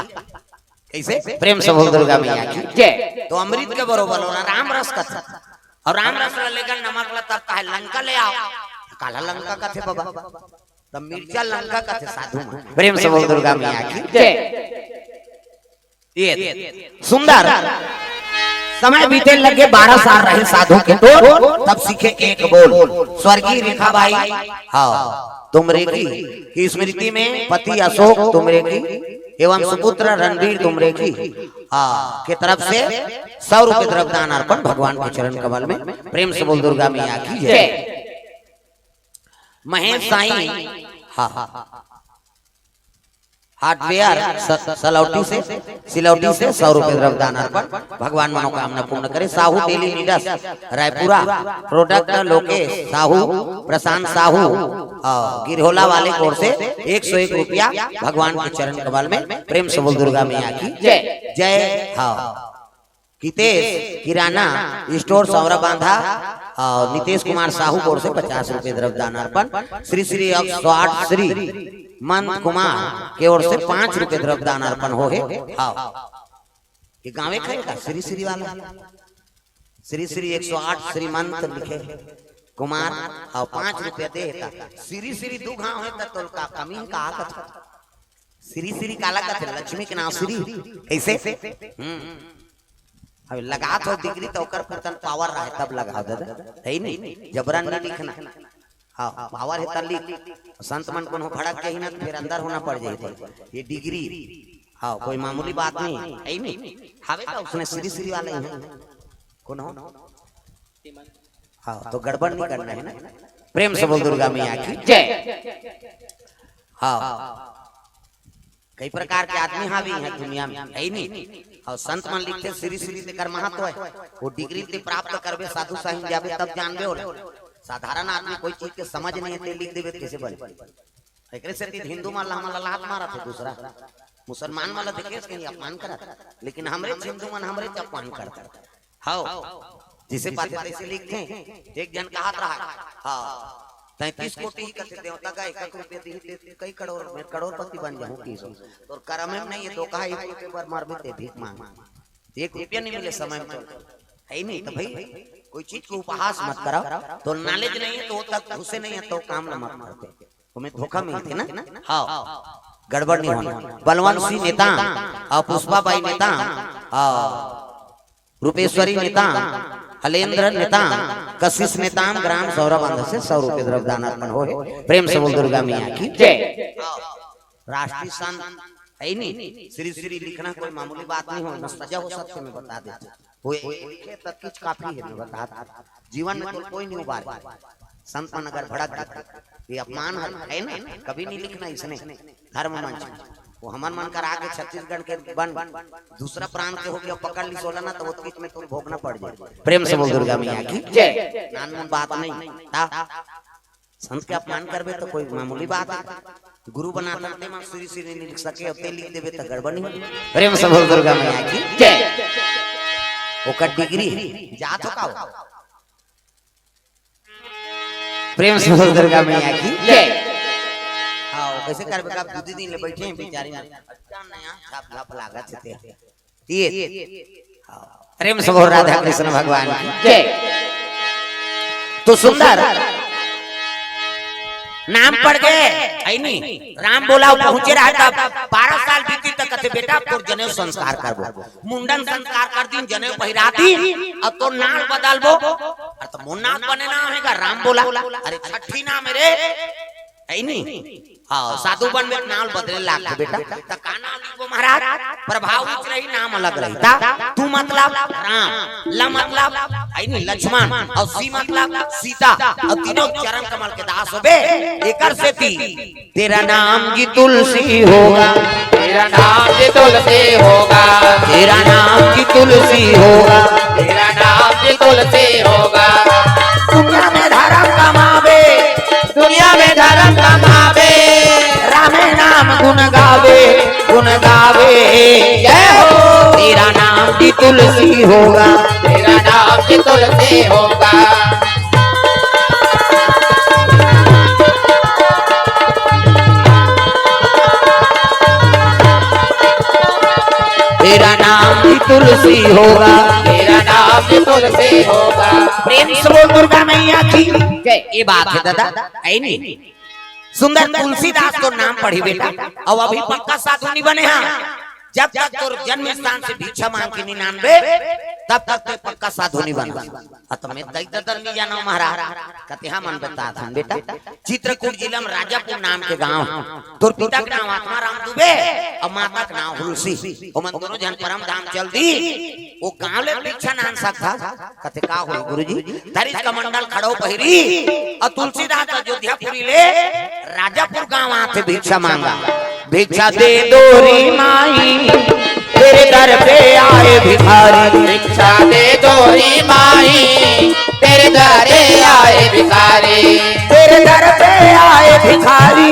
कैसे। प्रेम से बोल दुर्गा मैया की जय। तो अमृत के बरोबर होना राम रस कथि और राम रस लेकर नमक ला तब कहे लंका ले आओ काला लंका कथे बाबा तब मिर्चा लंका का थे साधु। प्रेम से बोल दुर्गा मैया की जय। ये सुंदर समय बीते लगे 12 साल रहे साधु के तो तब सीखे एक बोल। स्वर्गीय रेखाबाई हाँ तुमरे की स्मृति में पति अशोक तुमरे की एवं सुपुत्र रणवीर तुमरे की के तरफ से 100 रुपए द्रव्यदान अर्पण भगवान के चरण कमल में। प्रेम से बोल दुर्गा मैया की जय। महेश साईं हाँ हार्डवेयर सिलौटी से 100 रुपए द्रव्यदान अर्पण भगवान मनोकामना पूर्ण करे। Sahu daily needs Raipura product Lokesh Sahu Prashant Sahu Girhola वाले कोर से 101 रुपया भगवान के चरण कमल में। प्रेम से बोल दुर्गा मैया की जय जय। हाँ कितेश किराना स्टोर सौरा बांधा नितेश कुमार साहू कोर से 50 रुपए द्रव्यदान अर्पण। श्री श्री 108 श्री मंत कुमार की ओर से 5 रुपए द्रव्यदान अर्पण हो है। हाँ ये गाँव का श्री श्री वाला श्री श्री 108 श्रीमंत लिखे कुमार और 5 रुपया देता। श्री श्री दू गाँव है तो का कमी का श्री श्री काला का लक्ष्मी के नाम श्री ऐसे अब लगा तो डिग्री तो ओकर पुतन पावर रहे तब लगा दादा है नहीं जबरन नहीं लिखना। हाँ पावर है तब लिख संत मन को भड़क के ही ना फिर अंदर होना पड़ जाए ये डिग्री। हाँ कोई मामूली बात नहीं है नहीं हवे तो उसने श्री श्री वाले हैं कौन हो। हाँ तो गड़बड़ नहीं करना है ना। प्रेम से बोल दुर्गा मैया की जय। हाँ कई प्रकार के आदमी हावी हैं दुनिया में है नहीं और संत मन लिखते श्री श्री देकर महत्व है। वो डिग्री ते प्राप्त करबे साधु साहिब जाबे तब जानबे हो। साधारण आदमी कोई चीज के समझ नहीं है लिख देबे कैसे बने। एकरे से हिंदू मान हमला लात मारा थे दूसरा मुसलमान वाला देखे कहीं अपमान करा लेकिन हमरे हिंदू मन हमरे अपमान करता। हाँ जिसे बात ऐसे लिखते हैं एक जन कहा रहा हाँ 33 कोटि ही करते देवता का 1 रुपया दी कई करोड़ में करोड़पति बन जाऊं की तो कर्म में नहीं ये तो कहा 1 रुपये पर मार देते भीख मांग 1 रुपया नहीं मिले समय में है नहीं तो भाई कोई चीज को उपहास मत कराओ। तो नॉलेज नहीं है तो तक घुसे नहीं है तो काम न मत करते तुम्हें धोखा मिलते ना। हाँ गड़बड़ नहीं होना। बलवंत सिंह नेता और पुष्पाबाई नेता रूपेश्वरी नेता हलेंद्र नेता कशिश नेताम ग्राम सौरभ अंध से 100 रुपए द्रव्यदान अर्पण हो। प्रेम से बोल दुर्गा मैया की जय। राष्ट्रीय संत है नहीं श्री श्री लिखना कोई मामूली बात नहीं हो सजा हो सत्य में बता देते वो तक कुछ काफी है बता जीवन में तो कोई नहीं उबार संत मन अगर भड़क ये अपमान है ना कभी नहीं लिखना इसने धर्म मंच वो हमार मन कर आगे छत्तीसगढ़ के बन दूसरा प्रांत के हो गया पकड़ ली सोलना तो वो बीच में तुम भोगना पड़ जाए। प्रेम से बोल दुर्गा मैया की जय। नान बात नहीं संत के अपमान करबे तो कोई मामूली बात है। गुरु बनाता ते मां श्री श्री नहीं लिख सके ते लिख देबे तो गड़बड़ नहीं होगी। प्रेम से बोल दुर्गा मैया की जय। ओकर डिग्री जात हो का प्रेम से बोल दुर्गा मैया की जय। कैसे कर बेटा दूधी दिन ले बैठे हैं बेचारी अच्छा नया छाप छाप लागत थे ये प्रेम से बोल राधा कृष्ण भगवान की जय। तो सुंदर नाम पड़ गए है नहीं राम बोला पहुंचे रहा तब 12 साल बीती तक कहते बेटा तो जनेऊ संस्कार करबो मुंडन संस्कार कर दिन जनेऊ पहिरा दी अब तो नाम बदलबो और तो मुन्ना बने ना हैगा राम बोला अरे छठी ना मेरे है नहीं। हाँ साधु बन में नाम बदले लाग बेटा तो का नाम लिखो महाराज प्रभाव रही नाम अलग रही था। तू मतलब राम ल मतलब है नहीं लक्ष्मण और सी मतलब सीता और तीनों चरण कमल के दास होबे एकर से तेरा नाम की तुलसी होगा तेरा नाम की तुलसी होगा तेरा नाम की तुलसी होगा तेरा नाम की तुलसी होगा। दुनिया में धर्म कमावे दुनिया में धर्म कमावे राम नाम गुण गावे जय हो। तेरा नाम की तुलसी होगा तेरा नाम की तुलसी होगा। तेरा नाम की तुलसी होगा तेरा नाम की तुलसी होगा। प्रेम से बोल दुर्गा मैया की जय। ये बात है दादा है नहीं सुंदर तुलसीदास तो नाम पढ़ी बेटा और अभी पक्का साधु नहीं बने हैं जब तक तो जन्म स्थान से भिक्षा मांग के 99 तब तक ते पक्का साधु नहीं बना। तो मैं दई ददन नहीं जाना महाराज कहते हाँ मन बता था बेटा चित्रकूट जिला में राजापुर नाम के गांव तोर पिता का नाम आत्माराम दुबे और माता का नाम हुलसी ओ मन दोनों जन परम धाम चल दी वो गांव ले भिक्षा नान सकता कहते का होई गुरुजी धरित कमंडल खड़ो पहिरी और तुलसीदास अयोध्यापुरी ले राजापुर गांव आते भिक्षा मांगा भिक्षा दे दो री माई तेरे दर पे आए भिखारी भिक्षा दे दो री माई तेरे द्वारे आए भिखारी तेरे दर पे आए भिखारी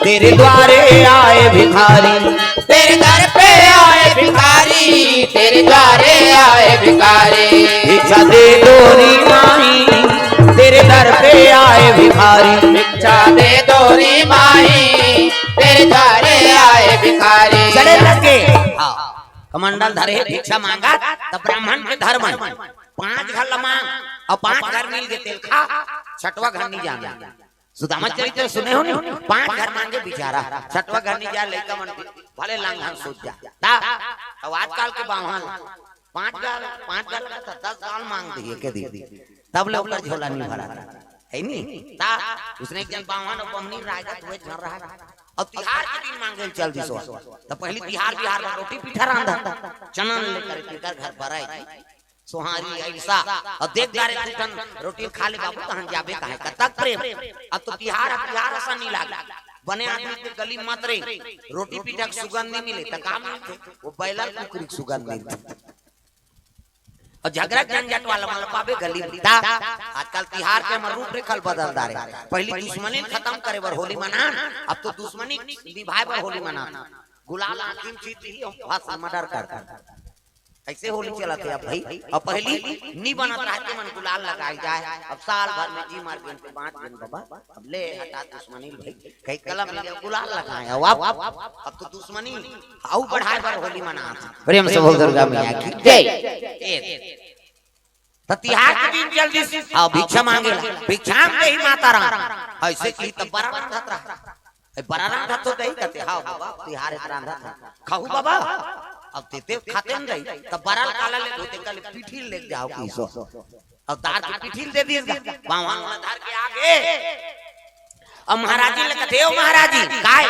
तेरे द्वारे आए भिखारी तेरे दर पे आए भिखारी तेरे द्वारे आए भिखारी भिक्षा दे दो री माई तेरे दर पे आए भिखारी भिक्षा दे दो री माई तेरे द्वारे आए भिखारी चले लगे कमंडल धरे भिक्षा मांगा तब ब्राह्मण के धर्म 5 घर मांग और 5 घर मिल गए तेल खा छठवा घर नहीं जाना सुदामा चरित्र सुने हो नहीं 5 घर मांगे बेचारा छठवा घर नहीं जा लड़का मन भले लांघन सोच जा ता अब आजकल के बाहन 5 घर लगा 10 साल मांग दिए के दी तब लोग कर झोला नहीं भरा है नहीं ता उसने एक जन बाहन और बमनी राजा हुए झर रहा और तिहार के दिन मांगे चल दी सो तो पहली तिहार बिहार में रोटी पीठा रांधा चनन लेकर के घर पर आई सोहारी ऐसा और देख दारे टूटन रोटी खा ले बाबू कहां जाबे काहे कतक प्रेम अब तो तिहार ऐसा नहीं लागा बने आदमी के गली मत रे रोटी पीठा के सुगंध नहीं मिले त काम मिलते वो बैलर कुकरी के सुगंध मिलते और झगड़ा झंझट वाला मतलब पाबे गली दा आजकल तिहार के हमर रूप रेखल बदल दारे पहली दुश्मनी खत्म करे बर होली मना अब तो दुश्मनी निभाए बर होली मना गुलाल अंतिम चीज ही भाषा मर्डर कर ऐसे होली चलते अब भाई और पहली नी बनत रहते मन गुलाल लगाई जाए अब साल भर में जी मार के 5 दिन बाबा अब ले हटा दुश्मनी भाई कई कलम ले गुलाल लगाए अब तो दुश्मनी आउ बढ़ाए बर होली मना प्रेम से बोल दुर्गा मैया की जय तो तिहार के दिन जल्दी से आओ भिक्षा मांगे भिक्षा दे ही माता राम ऐसे की तब बड़ा रांधा था बड़ा रांधा तो दही कहते हां बाबा तिहार रांधा था खाऊ बाबा अब तेते खाते न रही तब बराल काला ले धोते कल पीठील ले जाओ किसो अब दार की पीठील दे दिए बावन दार के आगे अब महाराजी ले कहते हो महाराजी काय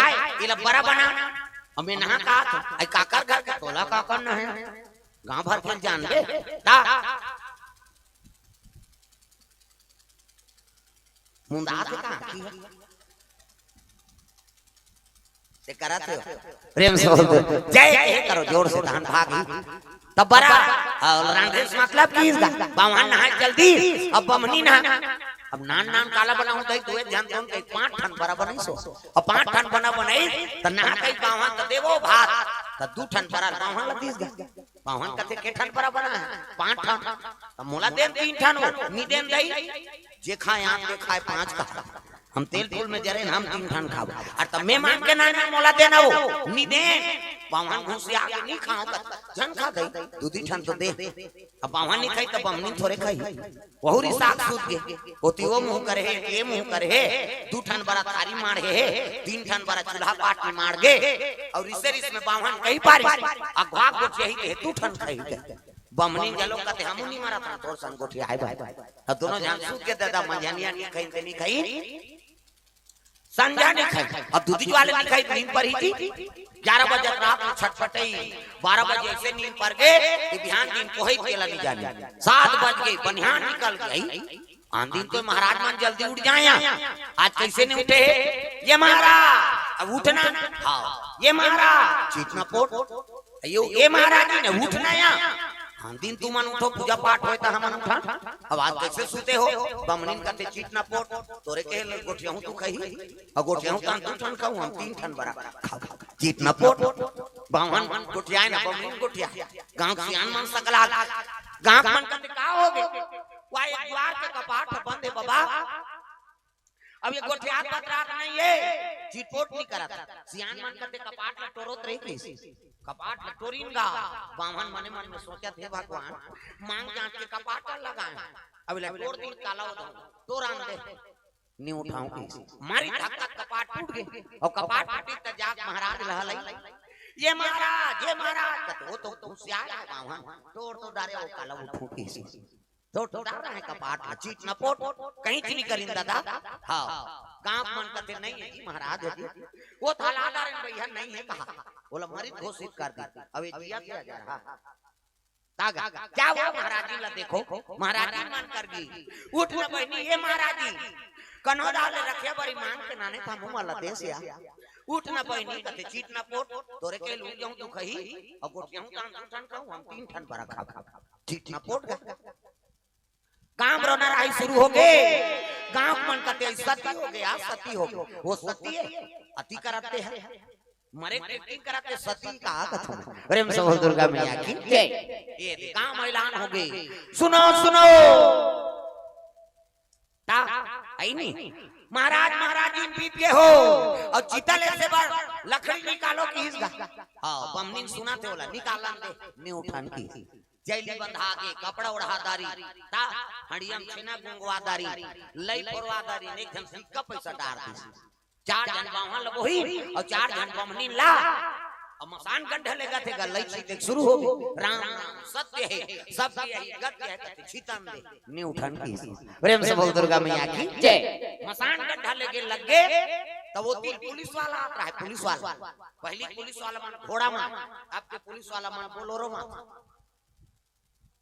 इला बड़ा बना अब मैं नहा का आई काकर घर का तोला काकर न है गांव भर के जान बे ता मुंडा से का की से कराते हो प्रेम से बोल दो जय करो जोर से धान भागी तब बड़ा रांधेश मतलब की इसका बावन नहा जल्दी अब बमनी नहा अब नान काला बनाऊं तो दुए ध्यान दोन कई 5 ठन बराबर नहीं सो अब 5 ठन बना बनाई त नहा कई बावन त देवो भात त 2 ठन बरा बावन लतीस गा बावन कते के ठन बराबर है 5 ठन त मोला दे 3 ठन नी देन दई जे खाए आम के खाए 5 का हम तेल फूल में जरे हम 3 ठन खाब और तब मैं मान के ना मोला देना वो नी दे बावन घुस आके नहीं खाओ जन खा गई 2 ठन तो दे अब बावन नहीं खाई तब हमनी थोड़े खाई वहुरी साग सूत गे ओती वो मुंह करे ये मुंह करे 2 ठन बड़ा थारी मार है 3 ठन बड़ा चूल्हा पाट में मार गे और रिस में बावन कहीं पारी अगवा गोच यही के 2 ठन खाई बमनी जलो कहते हमू नहीं मारा था तोर संग गोठी आए भाई अब दोनों जान सूत के दादा मंझनिया नहीं खाई ते नहीं खाई संजा नहीं खाई अब दूधी वाले नहीं खाई नींद पर ही थी 11 बजे रात में छटपटाई 12 बजे ऐसे नींद पर गए कि बिहान दिन कोई केला नहीं जाने 7 बज गए बनियान निकल गई आन दिन तो महाराज मन जल्दी उठ जाए आज कैसे नहीं उठे ये महाराज अब उठना हाँ ये महाराज चीटना पोट ये महाराज ने उठना यहाँ हाँ दिन तू मन उठो पूजा पाठ होता हमन उठा अब आज कैसे सूते हो बमनीन कहते चीटना पोट तोरे के गोठिया हूं तू कही और गोठिया हूं तान 2 ठन खाऊं हम 3 ठन बरा चीटना पोट बावन गोठिया ना बमनीन गोठिया गांव सियान मन सकला गांव मन कहते का होगे वा एक द्वार के कपाट बंद है बाबा अब ये गोठिया पतरात नहीं है चिटपोट नहीं करता सियान मन कहते कपाट में टोरोत रही थी कपाट में टोरिनगा बावन मने मन में सोचा थे भगवान मांग जांच के कपाट लगाए अब ले 4 दिन काला हो तो राम दे नहीं उठाऊं मारी धक्का कपाट टूट गए और कपाट टूटी त जाग महाराज रहलई ये महाराज वो तो होशियार है बावन तोड़ तो डारे वो काला वो फूकी सी तो डाल रहा है कपाट में चीट न पोट कहीं चीनी करिन दादा हाँ गांव मन कते नहीं है जी महाराज है जी वो थालादार भैया नहीं है कहा बोला मरीज घोषित कर दी अब ये दिया क्या जा रहा तागा क्या हुआ महाराज जी ला देखो महाराज जी मान कर दी उठ न बहनी ये महाराज जी कनौदा ले रखे बड़ी मान के नाने था मुंह वाला देश या उठ न बहनी कते चीट न पोट तोरे के लू जाऊं तू कही अब गोटियां तान कहूं हम 3 ठन पर खा चीट न पोट गांव रोना राही शुरू हो गए गांव मन कते सती हो गया सती हो वो सती है अति कराते हैं मरे एक्टिंग कराते सती का कथन प्रेम से दुर्गा मैया की जय ये गांव ऐलान हो गए सुनो सुनो ता आई नहीं महाराज जी पीप के हो और चीता ले से बार लकड़ी निकालो की इसका हां बमनी सुना थे बोला निकालन दे नी उठान की जैली बंधा के कपड़ा उड़ादारी ता हड़ियम छेना गुंगवादारी लई परवादारी ने जन सिक्का पैसा डाल दी 4 जन बावहां लगोही और 4 जन बमनी ला और मसान गन ढलेगा थे गलई चीते शुरू हो गई राम सत्य है सत्य है गत्य है कहते छितन दे नी उठान की प्रेम से बोल दुर्गा मैया की जय मसान गन ढले के लगे तब वो पुलिस वाला आता है पुलिस वाला पहली पुलिस वाला मन घोड़ा में आपके पुलिस वाला मन बोलोरो में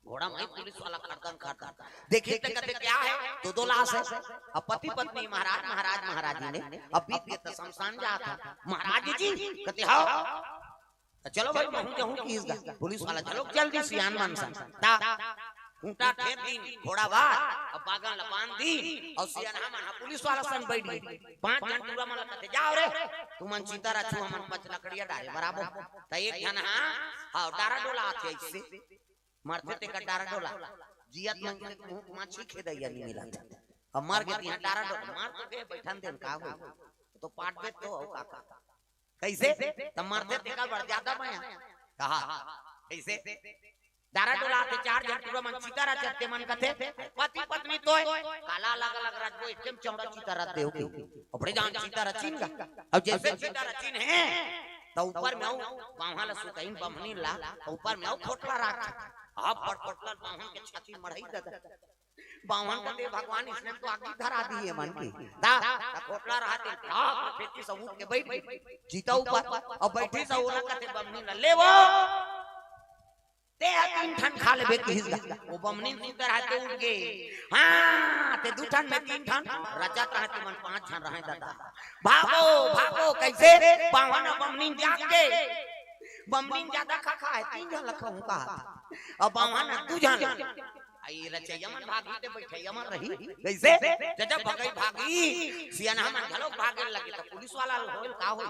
घोड़ा में पुलिस वाला खड़कन देखिए तो कहते क्या है दो लाश है अब पति पत्नी महाराज ने अब बीत गए तो शमशान जाता महाराज जी कहते हाँ चलो भाई मैं हूं की इसका पुलिस वाला चलो जल्दी सियान मन ता खूंटा ठेर दिन घोड़ा बात अब बागन लबान दी और सियान मन पुलिस वाला सन बैठ गई 5 जन पूरा मन कहते जाओ रे तू मन चिंता रखू मन 5 लकड़िया डाले बराबर त एक जन हां डारा डोला आथे इससे मरते ते का डारा डोला जियत मन माछी खेदैया नहीं मिला अब मर गए यहां डारा डोला मार तो के बैठन देन का हो तो पाट दे तो काका कैसे त मरते ते का बढ़ ज्यादा बया कहा कैसे डारा डोला ते 4 जन पूरा मन चितारा चत्ते मन कथे पति पत्नी तो काला अलग अलग रात को एकदम चौड़ा चितारा देव के अपने जान चितारा चिन का अब जैसे चितारा चिन है तो ऊपर में बावहां ला सुतइन बमनी ला ऊपर में खोटला राख आप पटपटला बावहां के छाती मढ़ई दे बावहां का दे भगवान इसने तो आगे धरा दी है मन की दा खोटला रहते ठाक फेंकी सब उठ के बैठ गई जीता ऊपर और बैठी सब ओला कहते बमनी ला ले वो ते 3 ठन खा लेबे के हिस्सा वो बमनी सुतर आते उठ गए हां ते 2 ठन में 3 ठन रचत रहते मन 5 ठन रहे दादा भागो कैसे बावन बमनी जाग के बमनी ज्यादा खा है 3 जन लखा हूं का अब बावन 2 जन आई रचे यमन भागी ते बैठे यमन रही कैसे जब भागी सियाना मन घलो भागे लगे तो पुलिस वाला होल का हो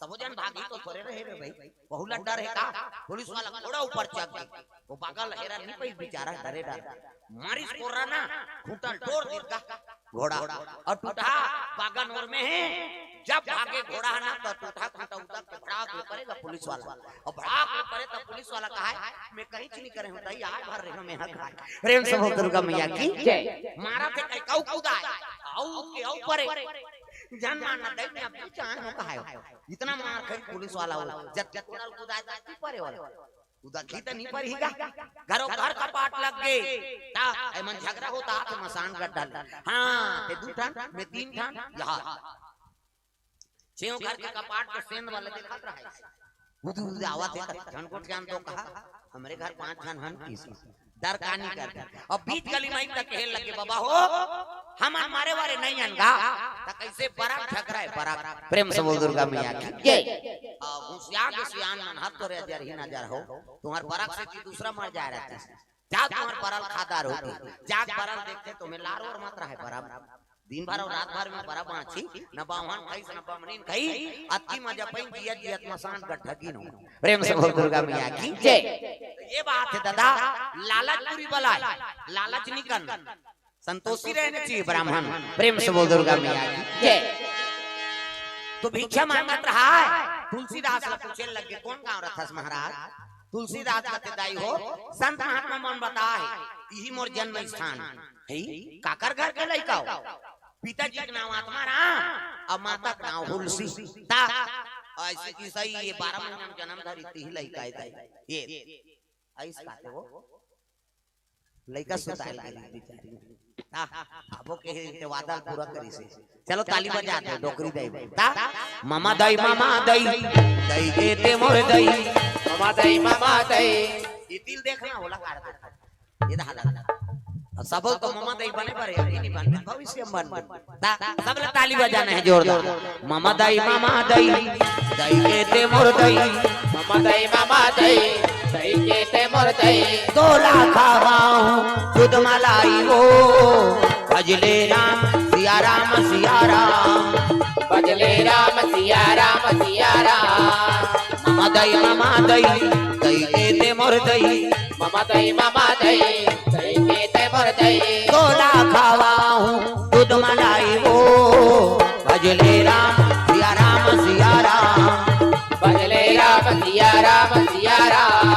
सब जन भागी तो थोड़े रहे रे भाई बहुत डर है का पुलिस वाला घोड़ा ऊपर चढ़ गई वो पागल हेरा नहीं पई बेचारा डरे डर मारिस कोरा ना खूंटा तोड़ दे का घोड़ा और टूटा बागन और में है जब भागे घोड़ा ना तो टूटा खूंटा उतर के भड़ाक करेगा पुलिस वाला और भड़ाक करे तो पुलिस वाला कहा है मैं कहीं नहीं करे हूं तई आज भर रहे मैं हक प्रेम से हो दुर्गा मैया की जय मारा थे कई कौ कूदा आउ के आउ परे जान मारना दे में अब चाहे हो कहा है इतना मार खई पुलिस वाला जब जब कूदा जाती परे वाला उदा खीता नहीं पर हीगा घरों घर का पाट लग गए ता ए मन झगड़ा होता तो मसान गड्ढा हां ते 2 ठन में 3 ठन यहां छेव घर के कपाट के सेंध वाले देखत रहा है उदू आवत है ठन कोट जान तो कहा हमरे घर 5 ठन हन किसी डर कानी कर अब बीच गली में तक कहे लगे बाबा हो हम हमारे बारे नहीं अनगा त कैसे बड़ा झगड़ा है बड़ा प्रेम से बोल दुर्गा मैया की जय होशियार के सियान मन हाथ तो रे हजार ही नजर हो तुम्हार बरक से की दूसरा मर जा रहा है जा तुम्हार परल खादार होती जाग परल देखते तुम्हें लारो और मात्रा है बराबर दिन भर और रात भर में बराबर अच्छी न बावहां खाई न बमनीन खाई अति मजा पई जियत जियत मसान गड्ढा की नो प्रेम से बोल दुर्गा मैया की जय ये बात है दादा लालच पूरी बलाय लालच नहीं करना संतोषी रहने चाहिए ब्राह्मण प्रेम से बोल दुर्गा मैया की जय तो भिक्षा मांगत रहा है तुलसीदास ला पूछे लगे कौन गांव रखस महाराज तुलसीदास का दाई हो संत महात्मा मन बताए यही मोर जन्म स्थान है काकर घर के लइका पिताजी के नाम आत्मा राम और माता का नाम तुलसी ता ऐसे की सही ये 12 महीना में जन्म धरी थी लड़का है ये ऐस काटे वो लड़का सुताइल गई बेचारी आबो के वादा पूरा करी से चलो ताली बजा दे डोकरी दई ता मामा दई दई के ते मोर दई मामा दई ये तिल देखना होला काट दे ये हालत सब तो मामा दई बने पर ये नहीं बन भविष्य में बन ता सब लोग ताली बजाना है जोरदार मामा दई दई के ते मोर दई मामा दई दई के ते मोर दई तोला खावाऊं दूध मलाई वो भजले राम सिया राम सिया राम भजले राम सिया राम सिया राम मामा दई दई के ते मोर दई मामा दई दई के ते मोर दई तोला खावाऊं दूध मलाई वो भजले राम सिया राम सिया राम भजले राम सिया राम सिया राम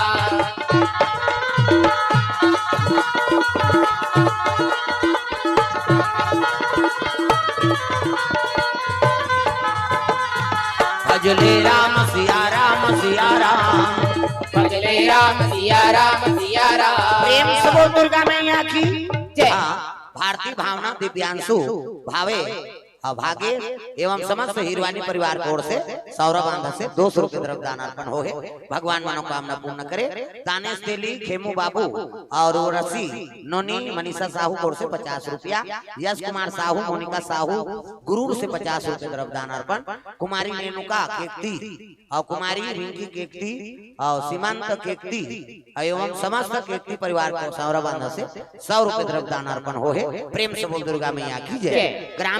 भजले राम सिया राम सिया राम भजले राम सिया राम सिया राम प्रेम से बोल दुर्गा मैया की जय। भारतीय भावना दिव्यांशु भावे भागे एवं समस्त हिरवानी परिवार की ओर से सौरभ आंधा से 200 रुपये तरफ दान अर्पण हो भगवान मनोकामना पूर्ण करे। दानेश तेली खेमू बाबू और रसी नोनी मनीषा साहू की ओर से 50 रुपया, यश कुमार साहू मोनिका साहू गुरूर से 50 रुपये तरफ दान अर्पण, कुमारी रेणुका केकती और कुमारी रिंकी केकती और सीमांत केकती एवं समस्त केकती परिवार को सौरभ आंधा से 100 रुपये तरफ दान अर्पण हो। प्रेम से बोल दुर्गा मैया की जय। ग्राम